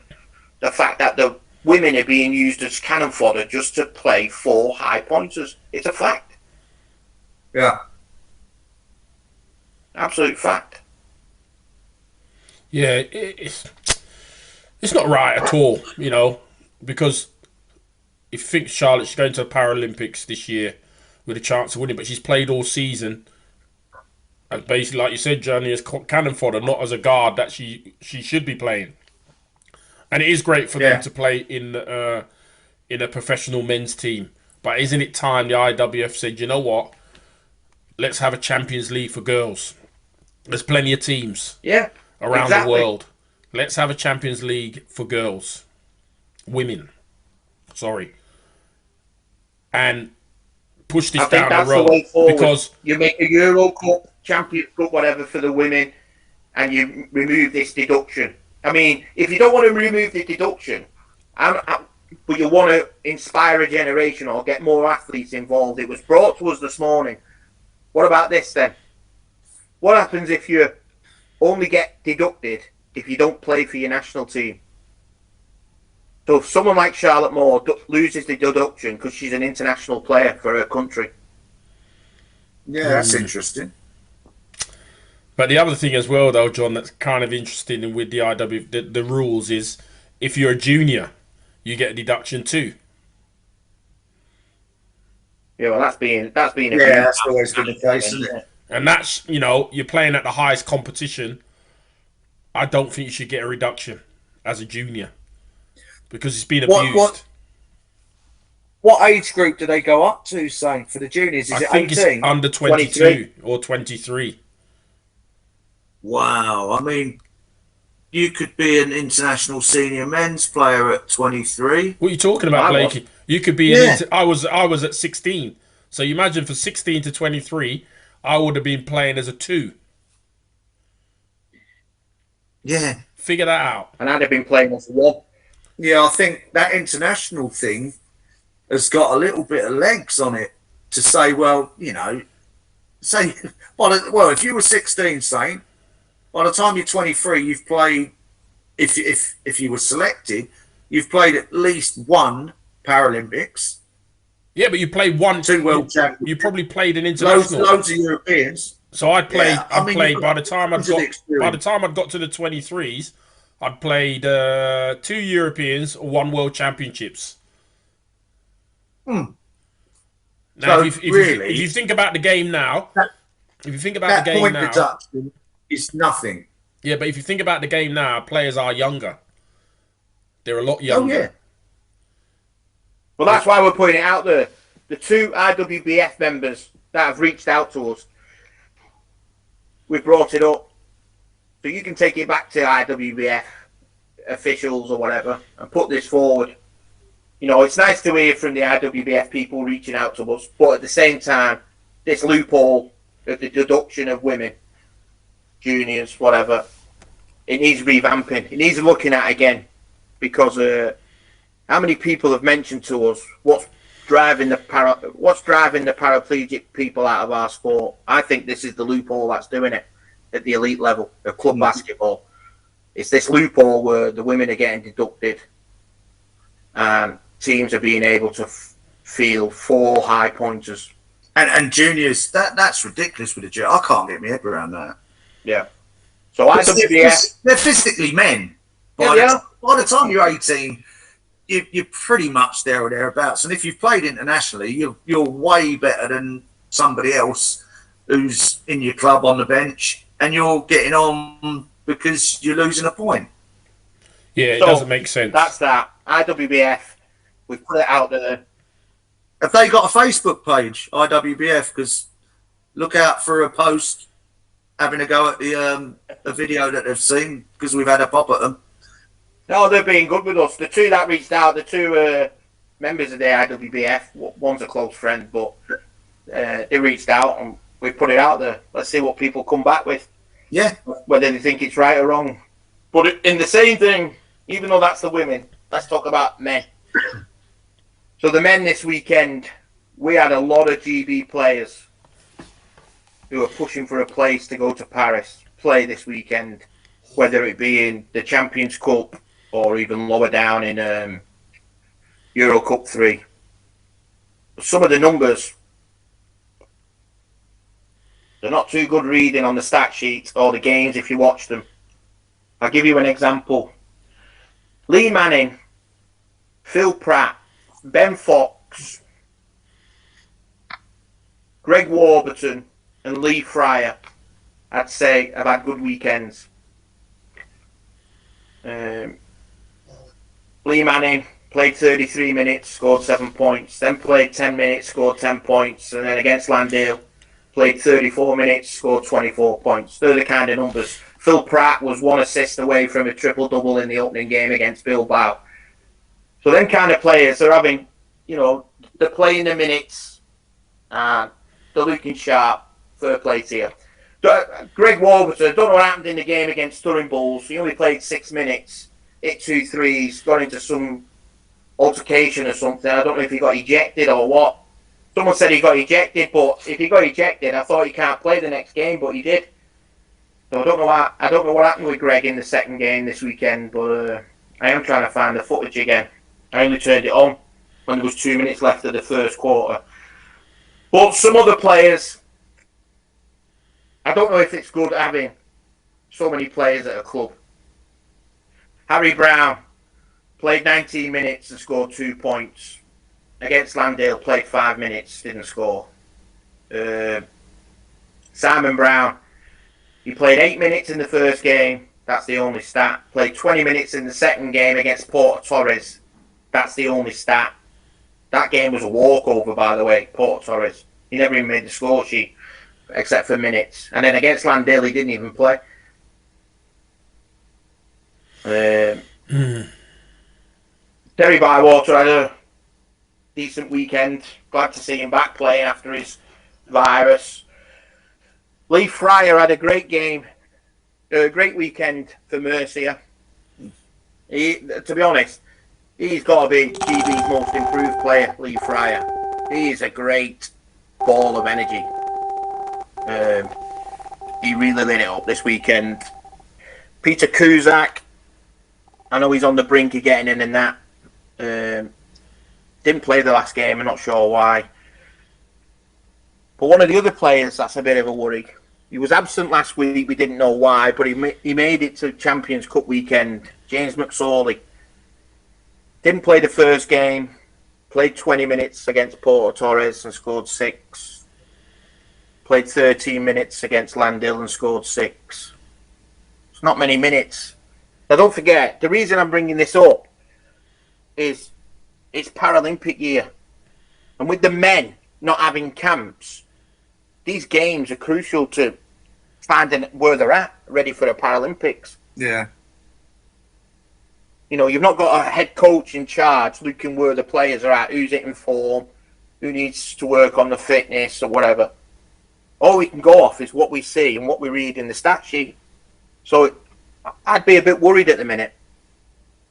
The fact that the women are being used as cannon fodder just to play 4 high pointers. It's a fact. yeah. Absolute fact. Yeah, it's not right at all, you know, because if you think Charlotte's going to the Paralympics this year with a chance of winning, but she's played all season, and basically, like you said, Johnny, as cannon fodder, not as a guard that she should be playing. And it is great for them to play in a professional men's team. But isn't it time the IWF said, you know what, let's have a Champions League for girls. There's plenty of teams around the world. Let's have a Champions League for girls. Women. Sorry. And push this down the road. Because you make a Euro Cup, Champions Cup, whatever for the women, and you remove this deduction. I mean, if you don't want to remove the deduction, but you want to inspire a generation or get more athletes involved, it was brought to us this morning. What about this then? What happens if you only get deducted if you don't play for your national team? So if someone like Charlotte Moore loses the deduction because she's an international player for her country. Yeah, that's interesting. But the other thing as well, though, John, that's kind of interesting with the the rules is if you're a junior, you get a deduction too. Yeah, well, that's being that's always been the case, isn't it? And that's, you know, you're playing at the highest competition. I don't think you should get a reduction as a junior because it's been abused. What age group do they go up to, saying, for the juniors? Is I it think 18? it's under 22 or 23. Wow. I mean, you could be an international senior men's player at 23. What are you talking about, Blakey? You could be Yeah. I was at 16. So you imagine for 16 to 23, I would have been playing as a 2. Yeah. Figure that out. And I'd have been playing as a 1. Yeah, I think that international thing has got a little bit of legs on it to say, well, you know, say, well, if you were 16, Saint, by the time you're 23, you've played, if you were selected, you've played at least one Paralympics, Yeah, but you played one. 2 World You Championships, probably played an international. loads of Europeans. So I'd played. Yeah, I mean, you've got By the time loads of experience. I'd got to the 23s, I'd played 2 Europeans, 1 World Championships. Hmm. Now, So if really, you think about the game now, if you think about that the game point now, deduction is nothing. yeah, but if you think about the game now, players are younger. They're a lot Oh younger. yeah, Well, that's why we're putting it out there. The 2 IWBF members that have reached out to us, we've brought it up. So you can take it back to IWBF officials or whatever and put this forward. You know, it's nice to hear from the IWBF people reaching out to us, but at the same time, this loophole of the deduction of women, juniors, whatever, it needs revamping. It needs looking at again, because how many people have mentioned to us what's driving the paraplegic people out of our sport? I think this is the loophole that's doing it at the elite level of club basketball. It's this loophole where the women are getting deducted and teams are being able to field 4 high pointers. and juniors, that's ridiculous with the junior. I can't get my head around that. Yeah. So IWBF, They're physically men. Yeah. By the time you're 18, you're pretty much there or thereabouts. And if you've played internationally, you're way better than somebody else who's in your club on the bench, and you're getting on because you're losing a point. Yeah, it So, doesn't make sense. that's that. IWBF, we've put it out there. Have they got a Facebook page, IWBF? Because look out for a post having a go at the video that they've seen, because we've had a pop at them. No, they're being good with us. The 2 that reached out, the 2 members of the IWBF, one's a close friend, but they reached out and we put it out there. Let's see what people come back with, Yeah. whether they think it's right or wrong. But in the same thing, even though that's the women, let's talk about men. So the men this weekend, we had a lot of GB players who are pushing for a place to go to Paris, play this weekend, whether it be in the Champions Cup or even lower down in Euro Cup 3. Some of the numbers, they're not too good reading on the stat sheet or the games if you watch them. I'll give you an example. Lee Manning, Phil Pratt, Ben Fox, Greg Warburton and Lee Fryer, I'd say, have had good weekends. Lee Manning played 33 minutes, scored 7 points, then played 10 minutes, scored 10 points, and then against Landale, played 34 minutes, scored 24 points. They're the kind of numbers. Phil Pratt was 1 assist away from a triple-double in the opening game against Bilbao. So them kind of players are having, you know, they're playing the minutes and they're looking sharp. Fair play to you. Greg Warburton, I don't know what happened in the game against Turin Bulls. He only played 6 minutes, hit 2 threes, got into some altercation or something. I don't know if he got ejected or what. Someone said he got ejected, but if he got ejected, I thought he can't play the next game, but he did. So I don't know what happened with Greg in the second game this weekend, but I am trying to find the footage again. I only turned it on when there was 2 minutes left of the first quarter. But some other players, I don't know if it's good having so many players at a club. Harry Brown played 19 minutes and scored 2 points. Against Landale, played 5 minutes, didn't score. Simon Brown, he played 8 minutes in the first game. That's the only stat. Played 20 minutes in the second game against Porto Torres. That's the only stat. That game was a walkover, by the way, Porto Torres. He never even made the score sheet, except for minutes. And then against Landale, he didn't even play. Terry Bywater had decent weekend. Glad to see him back playing after his virus. Lee Fryer had a great game, a great weekend for Mercia. To be honest, he's got to be GB's most improved player, Lee Fryer. He is a great ball of energy. He really lit it up this weekend. Peter Kuzak, I know he's on the brink of getting in and that. Didn't play the last game, I'm not sure why. But one of the other players that's a bit of a worry. He was absent last week, we didn't know why, but he made it to Champions Cup weekend. James McSorley. Didn't play the first game. Played 20 minutes against Porto Torres and scored 6. Played 13 minutes against Landhill and scored 6. It's not many minutes. Now don't forget, the reason I'm bringing this up is it's Paralympic year. And with the men not having camps, these games are crucial to finding where they're at, ready for the Paralympics. Yeah. You know, you've not got a head coach in charge looking where the players are at, who's in form, who needs to work on the fitness or whatever. All we can go off is what we see and what we read in the stat sheet. So I'd be a bit worried at the minute.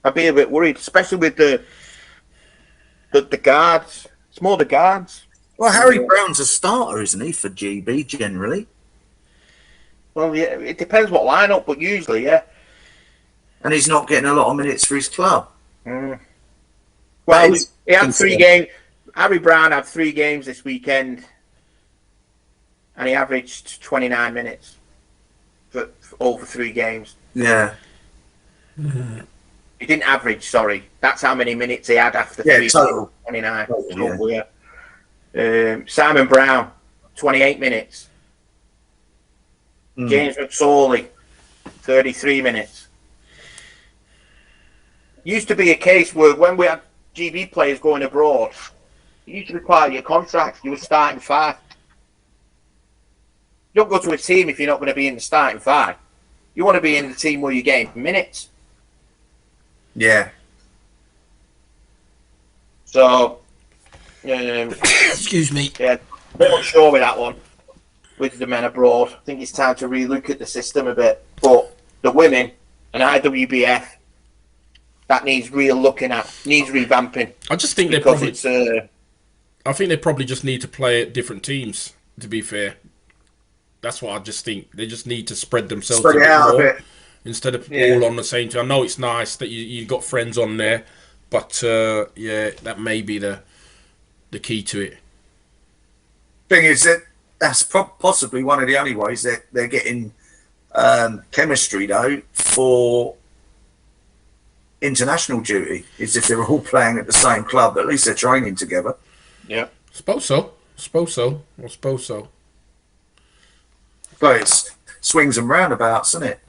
I'd be a bit worried, especially with the guards. It's more the guards. Well, Harry Brown's a starter, isn't he, for GB generally? Well, yeah, it depends what lineup, but usually, yeah. And he's not getting a lot of minutes for his club. Well, he had 3 games. Harry Brown had 3 games this weekend, and he averaged 29 minutes for over 3 games. Yeah. He didn't average, sorry. That's how many minutes he had after 3 total. 29. Total, yeah. Simon Brown, 28 minutes. James McSorley, 33 minutes. Used to be a case where when we had GB players going abroad, it used to be part of your contract. You were starting 5. You don't go to a team if you're not going to be in the starting 5. You want to be in the team where you're getting minutes. Yeah. So, Excuse me. yeah, not sure with that one, with the men abroad. I think it's time to relook at the system a bit. But the women and IWBF, that needs real looking at, needs revamping. I just think they because probably. I think they probably just need to play at different teams. To be fair, that's what I just think. They just need to spread themselves Spread it out a bit. instead of all on the same team. I know it's nice that you got friends on there, but yeah, that may be the key to it. Thing is that that's possibly one of the only ways that they're getting chemistry though for international duty is if they're all playing at the same club. At least they're training together. Yeah. Suppose so. But it's swings and roundabouts, isn't it?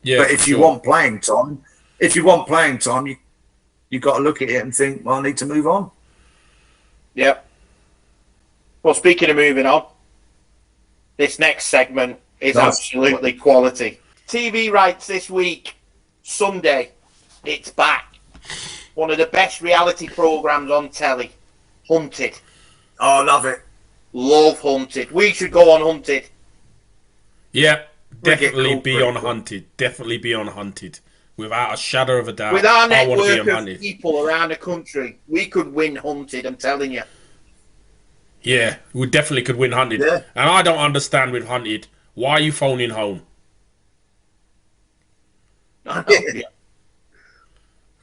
Yeah. But if you want playing time, you've got to look at it and think, well, I need to move on. Yep. Well, speaking of moving on, this next segment is absolutely quality. TV rights this week, Sunday, it's back. One of the best reality programs on telly, Hunted. Oh, I love it. Love Hunted. We should go on Hunted. Yeah, definitely cool, be on Hunted. Definitely be on Hunted. Without a shadow of a doubt. With our I want to be network on of Hunted. people around the country, we could win Hunted, I'm telling you. Yeah, we definitely could win Hunted. Yeah. And I don't understand with Hunted. Why are you phoning home? I know. Yeah.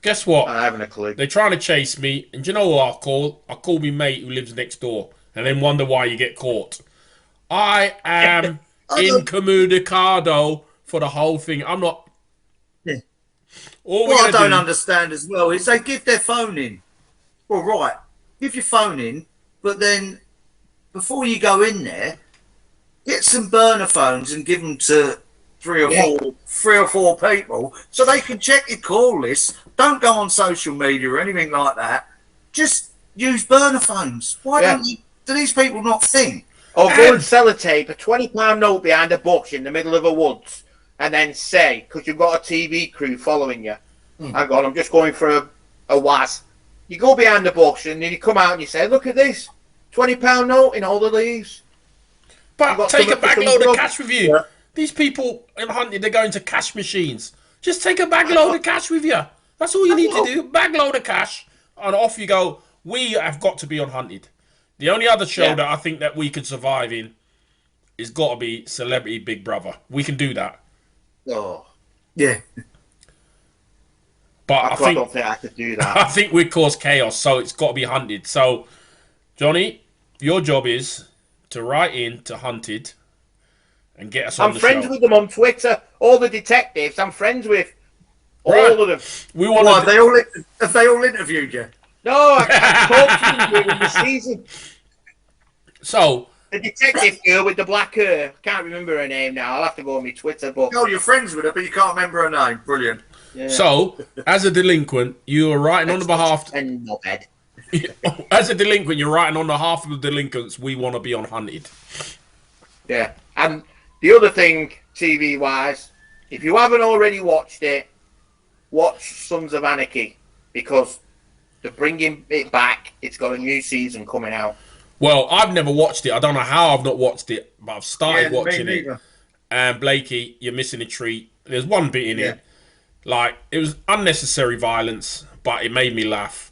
Guess what? I haven't a clue. They're trying to chase me. And do you know what I'll call? I'll call me mate who lives next door. And then wonder why you get caught. I am incommunicado for the whole thing. I'm not... Yeah. All What I don't understand as well is they give their phone in. Well, right, give your phone in, but then before you go in there, get some burner phones and give them to three or four people so they can check your call list. Don't go on social media or anything like that. Just use burner phones. Why don't you? Do these people not think? Or go and sellotape a £20 note behind a bush in the middle of a woods and then say, because you've got a TV crew following you, hang on, I'm just going for a waz. You go behind the bush and then you come out and you say, look at this, £20 note in all the leaves. But take a bag load of cash with you. Yeah. These people in hunting, they're going to cash machines. Just take a bag load of cash with you. That's all you need to do. Bag load of cash, and off you go. We have got to be on Hunted. The only other show that I think that we could survive in is got to be Celebrity Big Brother. We can do that. Oh, Yeah. But I don't think I could do that. I think we'd cause chaos, so it's got to be Hunted. So, Johnny, your job is to write in to Hunted and get us on the show. I'm friends with them on Twitter. All the detectives I'm friends with. Right. All of them. We want Why, have they all interviewed you? No, I talked to them during the season. So, The detective girl with the black hair. Can't remember her name now. I'll have to go on my Twitter. But No, you're friends with her, but you can't remember her name. Brilliant. yeah. so as a delinquent, you are writing on the behalf. And knobhead. As a delinquent, you're writing on behalf of the delinquents. We want to be on Hunted. Yeah. And the other thing, TV wise, if you haven't already watched it, watch Sons of Anarchy, because they're bringing it back. It's got a new season coming out. Well, I've never watched it. I don't know how I've not watched it, but I've started Yeah, watching me it. neither. And Blakey, you're missing a treat. There's one bit in it, like it was unnecessary violence, but it made me laugh.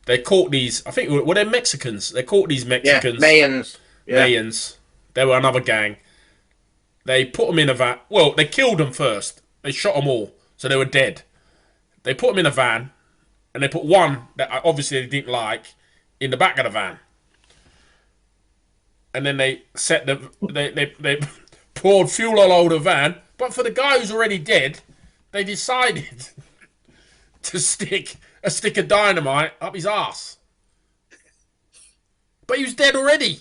They caught these. I think were they Mexicans? They caught these Mexicans. Mayans. Yeah. Mayans. They were another gang. They put them in a van. Well, they killed them first. They shot them all, so they were dead. They put them in a van, and they put one that obviously they didn't like in the back of the van. And then they set they poured fuel all over the van. But for the guy who's already dead, they decided to stick a stick of dynamite up his ass. But he was dead already.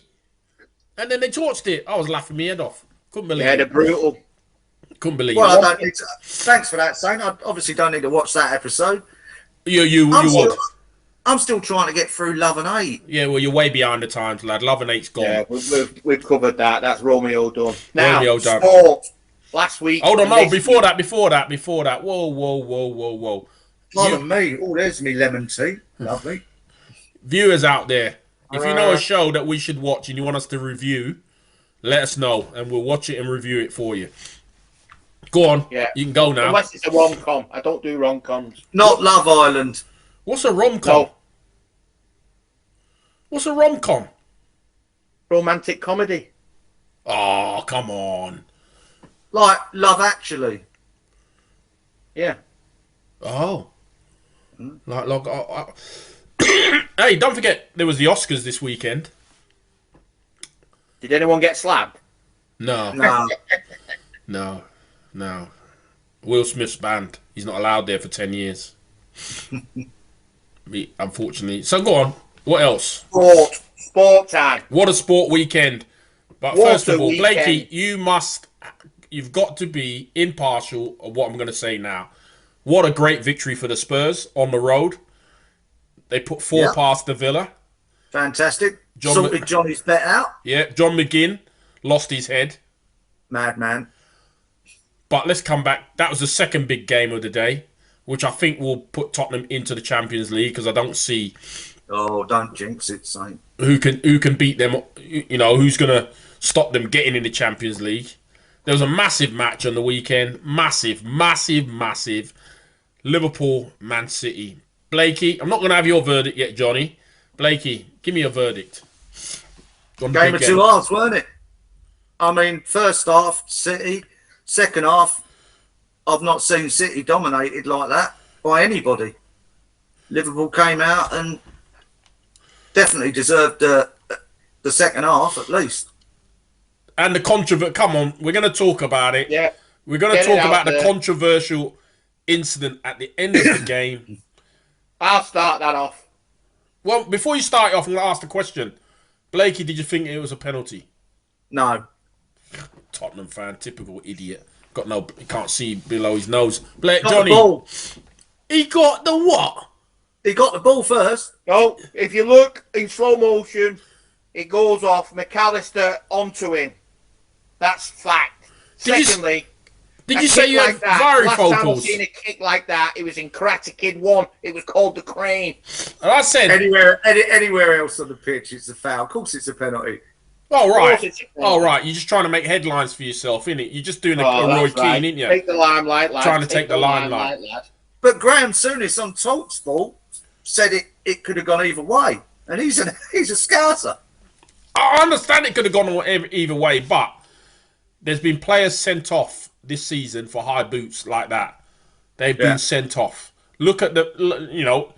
And then they torched it. I was laughing my head off. Couldn't believe Yeah, it. they're brutal. Couldn't believe Well, it. I don't need to, thanks for that, Shane. I obviously don't need to watch that episode. You would. I'm still trying to get through Love and Hate. Yeah, well, you're way behind the times, lad. Love and Hate's gone. Yeah, we've covered that. That's Romeo done. Now, Romeo done. sport. Last week. Hold on, no, this before week- that. Whoa. Pardon me. Oh, there's me lemon tea. Lovely. Viewers out there, if you know a show that we should watch and you want us to review, let us know and we'll watch it and review it for you. Go on. Yeah. You can go now. Unless it's a rom-com. I don't do rom-coms. Not Love Island. What's a rom-com? No. What's a rom-com? Romantic comedy. Oh, come on. Like Love Actually. Yeah. Oh. Hey, don't forget, there was the Oscars this weekend. Did anyone get slapped? No. No. Will Smith's banned. He's not allowed there for 10 years. Unfortunately. So go on. What else? Sport time. What a sport weekend. But What first of a all, weekend. Blakey, you've got to be impartial of what I'm going to say now. What a great victory for the Spurs on the road. They put 4 past the Villa. Fantastic. John Sorted Johnny's bet out. Yeah, John McGinn lost his head. Madman. But let's come back. That was the second big game of the day, which I think will put Tottenham into the Champions League because I don't see Oh, don't jinx it, Saint. who can beat them. You know, who's going to stop them getting in the Champions League. There was a massive match on the weekend. Massive. Liverpool, Man City. Blakey, I'm not going to have your verdict yet, Johnny. Blakey, give me a verdict. Game of two halves, weren't it? I mean, first half, City. Second half, I've not seen City dominated like that by anybody. Liverpool came out and definitely deserved the second half at least. And the controversy. Come on, we're going to talk about it. Yeah. We're going to Get it talk out about the there. controversial incident at the end of the game. I'll start that off. Well, before you start off, I'm going to ask the question. Blakey, did you think it was a penalty? No. Tottenham fan, typical idiot. He can't see below his nose. Got Johnny, the ball. he got the what? He got the ball first. No, if you look in slow motion, it goes off McAllister onto him. That's fact. Did you Secondly, Did you say you had Last time I've varifocals? seen a kick like that, it was in Karate Kid 1. It was called the Crane. And I said, Anywhere else on the pitch, it's a foul. Of course, it's a penalty. oh, Of right. course it's a Oh, penalty. right. You're just trying to make headlines for yourself, innit? You're just doing a Oh, Roy that's right. Keane, ain't you? Take the limelight, lad. Trying to take the limelight. lad. But Graham Souness on TalkSport said it could have gone either way, and he's a Scouser. I understand it could have gone either way, but there's been players sent off this season for high boots like that. They've been sent off. Look at the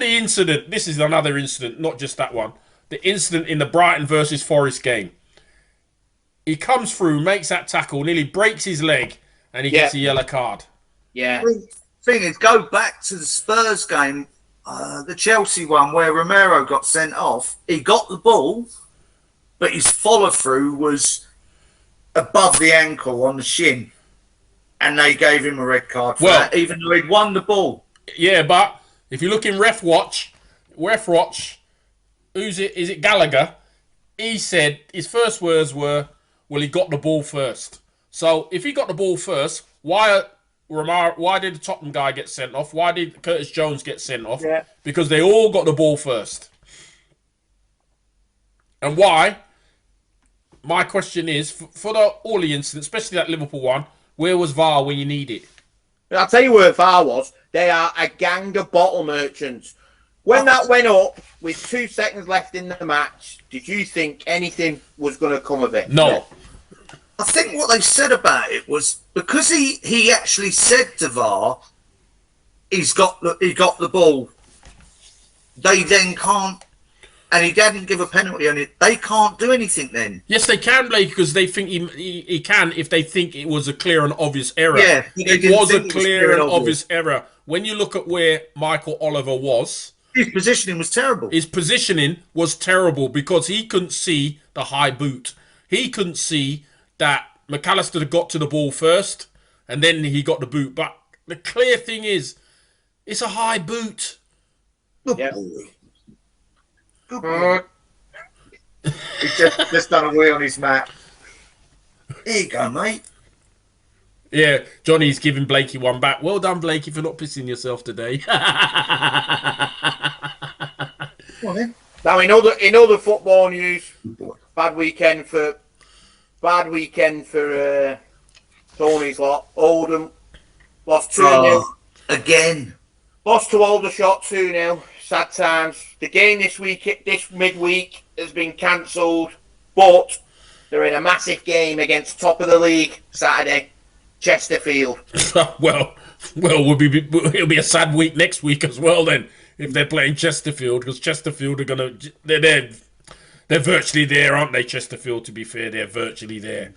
incident. This is another incident, not just that one. The incident in the Brighton versus Forest game. He comes through, makes that tackle, nearly breaks his leg, and he gets a yellow card. Yeah. Thing is, go back to the Spurs game, the Chelsea one where Romero got sent off. He got the ball, but his follow through was above the ankle on the shin, and they gave him a red card for that, even though he'd won the ball. Yeah, but if you look in Ref Watch, who's it? Is it Gallagher? He said his first words were, "Well, he got the ball first." So if he got the ball first, why did the Tottenham guy get sent off? Why did Curtis Jones get sent off? Yeah. Because they all got the ball first. And why? My question is, for all the incidents, especially that Liverpool one, where was VAR when you need it? I'll tell you where VAR was. They are a gang of bottle merchants. When that went up with 2 seconds left in the match, did you think anything was going to come of it? No. I think what they said about it was because he actually said to VAR, he got the ball. They then can't, and he didn't give a penalty on it. They can't do anything then. Yes, they can, Blake, because they think he can if they think it was a clear and obvious error. Yeah, it was a clear and obvious error. When you look at where Michael Oliver was, his positioning was terrible. His positioning was terrible because he couldn't see the high boot. He couldn't see that McAllister got to the ball first, and then he got the boot. But the clear thing is, it's a high boot. Good boy. Good boy. He's just done away on his map. Here you go, mate. Yeah, Johnny's giving Blakey one back. Well done, Blakey, for not pissing yourself today. Come on, then. Now, in other football news, bad weekend for Tony's lot. Oldham lost 2-0. Again. Lost to Aldershot 2-0. Sad times. The game this midweek has been cancelled, but they're in a massive game against top of the league Saturday, Chesterfield. well, it'll be a sad week next week as well then if they're playing Chesterfield, because Chesterfield are they're virtually there, aren't they? Chesterfield, to be fair, they're virtually there,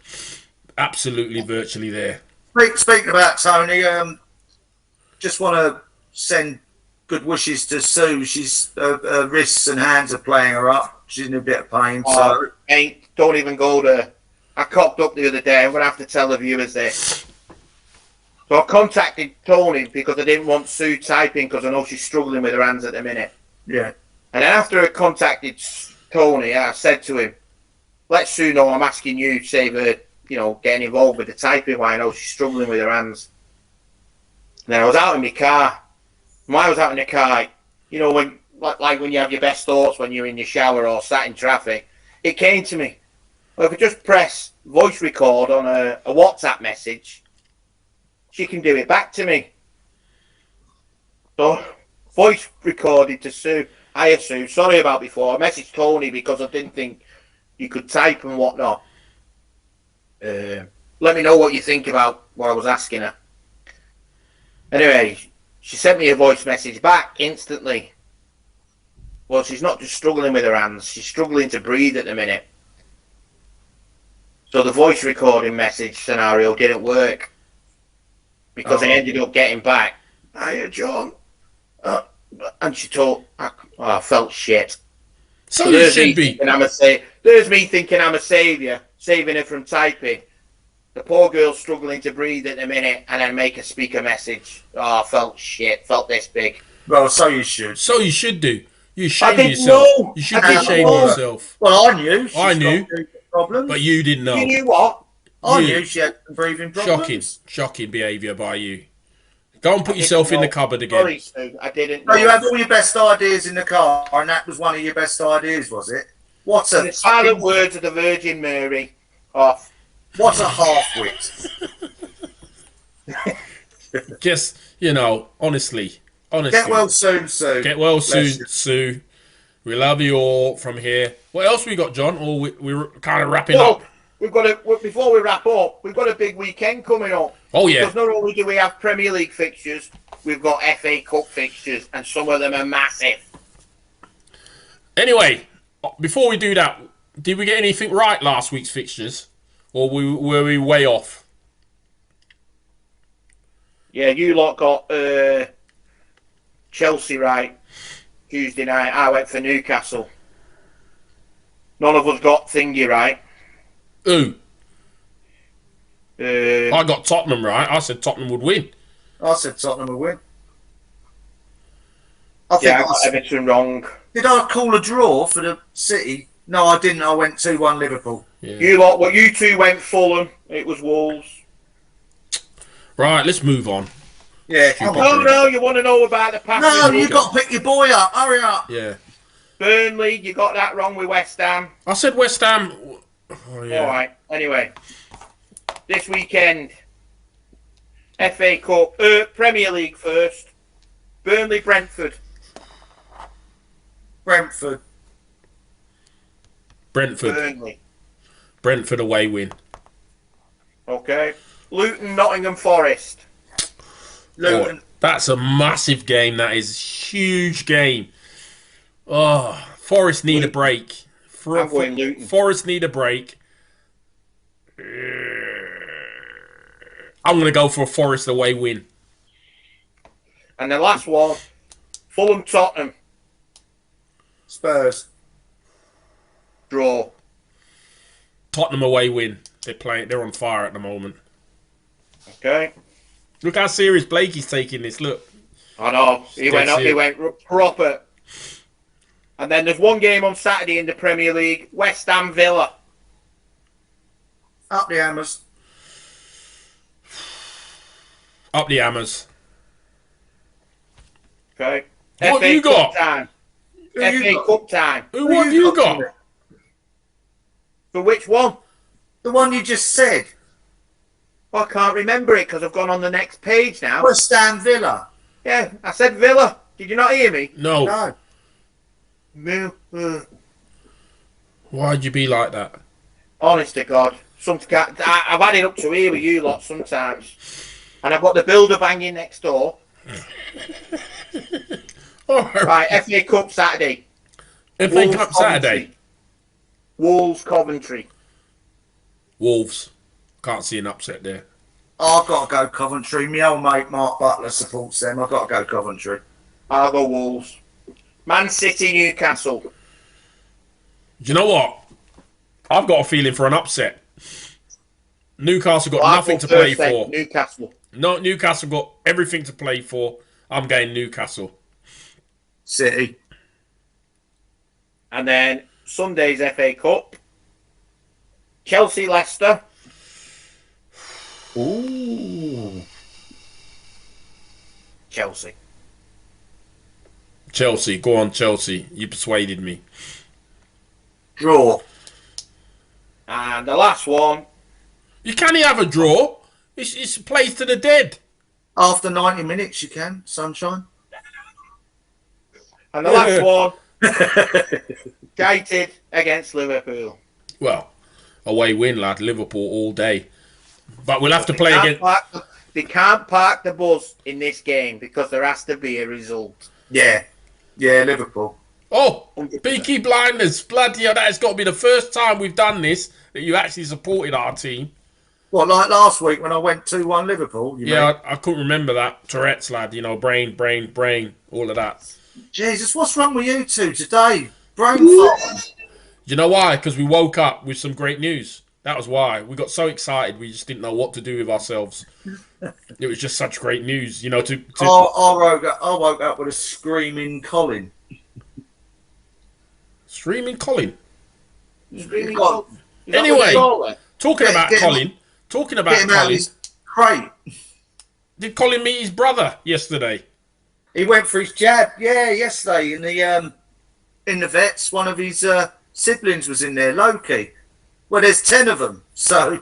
absolutely virtually there. Speaking about Tony, just want to send good wishes to Sue. She's her wrists and hands are playing her up. She's in a bit of pain. Don't even go there. I cocked up the other day. I'm going to have to tell the viewers this. So I contacted Tony because I didn't want Sue typing because I know she's struggling with her hands at the minute. Yeah. And then after I contacted Tony, I said to him, let Sue know I'm asking you to save her, getting involved with the typing while I know she's struggling with her hands. And then I was out in my car. When I was out in the car, when you have your best thoughts when you're in your shower or sat in traffic, it came to me. Well, if I just press voice record on a WhatsApp message, she can do it back to me. So, voice recorded to Sue. Hiya, Sue. Sorry about before. I messaged Tony because I didn't think you could type and whatnot. Let me know what you think about what I was asking her. Anyway, she sent me a voice message back instantly. Well, she's not just struggling with her hands. She's struggling to breathe at the minute. So the voice recording message scenario didn't work. Because I ended up getting back, hiya, John. And she told, I felt shit. So you should be. There's me thinking I'm a saviour, saving her from typing. The poor girl's struggling to breathe at the minute, and then make a speaker message. Oh, I felt shit, felt this big. Well, so you should. So you should do. You shame didn't yourself. know. You should be shaming yourself. Well, I knew. I knew. Problems. But you didn't know. You knew what? I You. knew she had some breathing problems. Shocking behaviour by you. Go and put yourself in the cupboard again. Sorry, Sue, I didn't know. Oh, you had all your best ideas in the car, and that was one of your best ideas, was it? What In a the silent words of the Virgin Mary, off. what a half-wit. Just, honestly. Get well soon, Sue. Get well Bless soon, you. Sue. We love you all from here. What else we got, John? Or we're kind of wrapping up? Before we wrap up, we've got a big weekend coming up. Oh, yeah. Because not only do we have Premier League fixtures, we've got FA Cup fixtures, and some of them are massive. Anyway, before we do that, did we get anything right last week's fixtures? Or were we way off? Yeah, you lot got Chelsea right Tuesday night. I went for Newcastle. None of us got Thingy right. Who? I I got Tottenham right. I said Tottenham would win. I said Tottenham would win. I think got Everton wrong. did I call a draw for the City? No, I didn't. I went 2-1 Liverpool. Yeah. You two went Fulham. It was Wolves. Right, let's move on. Yeah, come on. No, you want to know about the past? No, you got to pick your boy up. Hurry up. Yeah. Burnley, you got that wrong with West Ham. I said West Ham. Oh, yeah. All right. Anyway, this weekend, FA Cup, Premier League first. Burnley, Brentford. Brentford. Burnley. Brentford away win. Okay. Luton, Nottingham Forest. Luton. Oh, that's a massive game. That is a huge game. Oh, Forest need a break. I'm going Luton. Forest need a break. I'm going to go for a Forest away win. And the last one, Fulham, Tottenham. Spurs. Draw. Tottenham away win. They're on fire at the moment. Okay. Look how serious Blakey's taking this. Look. I know. He went up. He went proper. And then there's one game on Saturday in the Premier League. West Ham Villa. Up the hammers. Up the hammers. Okay. What have you got? Time. FA Cup time. What have you got? For which one? The one you just said. Well, I can't remember it because I've gone on the next page now. West Ham Villa. Yeah, I said Villa. Did you not hear me? No. No. Why'd you be like that? Honest to God. I've had it up to here with you lot sometimes. And I've got the builder banging next door. Right, FA Cup Saturday. FA Cup Saturday. Wolves Coventry. Wolves. Can't see an upset there. I've got to go Coventry. My old mate Mark Butler supports them. I've got to go Coventry. I'll go Wolves. Man City Newcastle. Do you know what? I've got a feeling for an upset. Newcastle got nothing to play for. Newcastle. No, Newcastle got everything to play for. I'm going Newcastle. City. And then Sunday's FA Cup. Chelsea Leicester. Ooh. Chelsea. Chelsea. Go on, Chelsea. You persuaded me. Draw. And the last one. You can't have a draw. It's plays to the dead. After 90 minutes, you can. Sunshine. And the last one. United against Liverpool. Well, away win, lad. Liverpool all day. But we'll have to play again. They can't park the bus in this game because there has to be a result. Yeah. Yeah, Liverpool. Oh, Peaky Blinders. Bloody hell, that has got to be the first time we've done this that you actually supported our team. What, like last week when I went 2-1 Liverpool? I couldn't remember that. Tourette's, lad. Brain, all of that. Jesus, what's wrong with you two today? Brain fart. You know why? Because we woke up with some great news. That was why. We got so excited we just didn't know what to do with ourselves. It was just such great news, I woke up with a screaming Colin. Screaming Colin. Screaming Colin. goal. Anyway, talking about Colin, Talking Get about him out of Colin, his crate. did Colin meet his brother yesterday? He went for his jab, yesterday in the vets. One of his siblings was in there, Loki. Well, there's 10 of them, so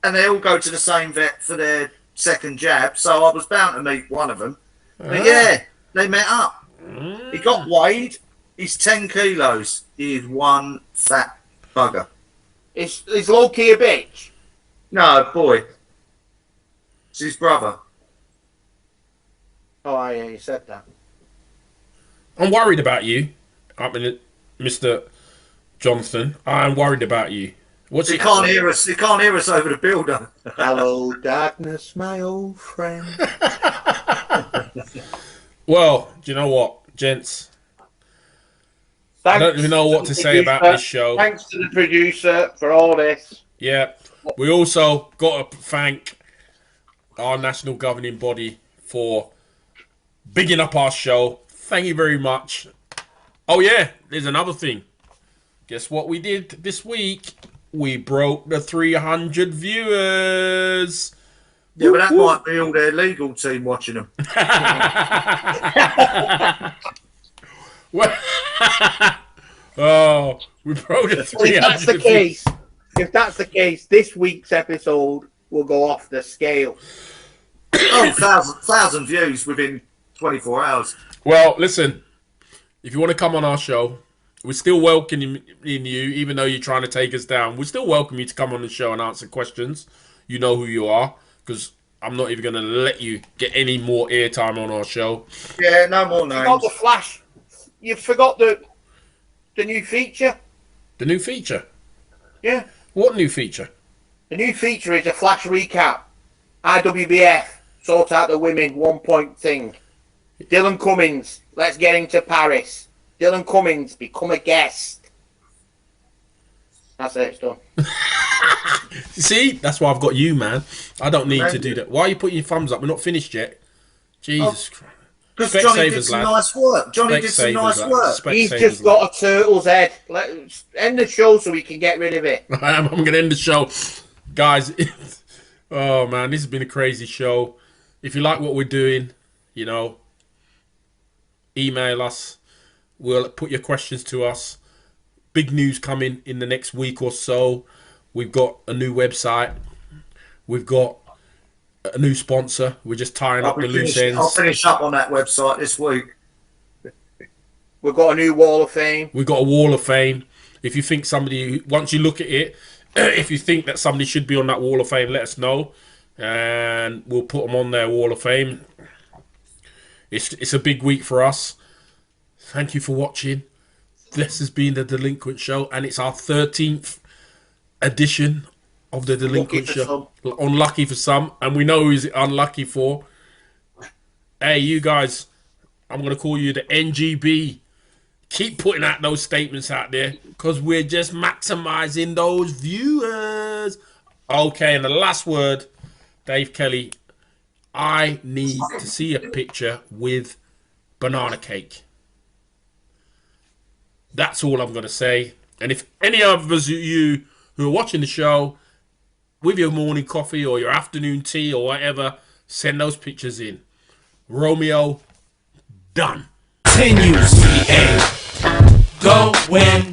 and they all go to the same vet for their second jab. So I was bound to meet one of them. But yeah, they met up. He got weighed. He's 10 kilos. He is one fat bugger. Is Loki a bitch? No, boy. It's his brother. Oh, yeah, you said that. I'm worried about you. I mean, Mr. Jonathan, I'm worried about you. What's He it? can't hear us. He can't hear us over the builder. Hello, darkness, my old friend. Well, do you know what, gents? I don't even know what to say about this show. Thanks to the producer for all this. Yeah. We also got to thank our national governing body for bigging up our show. Thank you very much. Oh, yeah, there's another thing. Guess what we did this week? We broke the 300 viewers. Yeah, but that might be all their legal team watching them. Well, oh, we broke the 300 If that's the case, this week's episode will go off the scale. Oh, 1,000 views within 24 hours. Well, listen, if you want to come on our show, we're still welcoming you, even though you're trying to take us down. We still welcome you to come on the show and answer questions. You know who you are, because I'm not even going to let you get any more airtime on our show. Yeah, no more names. You forgot the flash. You forgot the new feature. The new feature? Yeah. What new feature? The new feature is a flash recap. I.W.B.F. sort out the women 1 point thing. Dylan Cummins, let's get him to Paris. Dylan Cummins, become a guest. That's it, it's done. See, that's why I've got you, man. I don't need to do that. Why are you putting your thumbs up? We're not finished yet. Jesus Christ. Because Johnny did some nice work. Johnny did some nice work. He's just got a turtle's head. Let's end the show so we can get rid of it. I'm going to end the show. Guys, oh, man, this has been a crazy show. If you like what we're doing, you know, email us. We'll put your questions to us. Big news coming in the next week or so. We've got a new website. We've got a new sponsor. We're just tying up the loose ends. I'll finish up on that website this week. We've got a new wall of fame. We've got a wall of fame. If you think somebody, once you look at it, if you think that somebody should be on that wall of fame, let us know. And we'll put them on their wall of fame. It's a big week for us. Thank you for watching. This has been the Delinquent Show, and it's our 13th edition of the Delinquent Show. Unlucky for some, and we know who's unlucky for. Hey, you guys, I'm going to call you the NGB. Keep putting out those statements out there, because we're just maximizing those viewers. Okay, and the last word, Dave Kelly, I need to see a picture with banana cake. That's all I'm going to say. And if any of you who are watching the show with your morning coffee or your afternoon tea or whatever, send those pictures in. Romeo, done. Continues. Go win.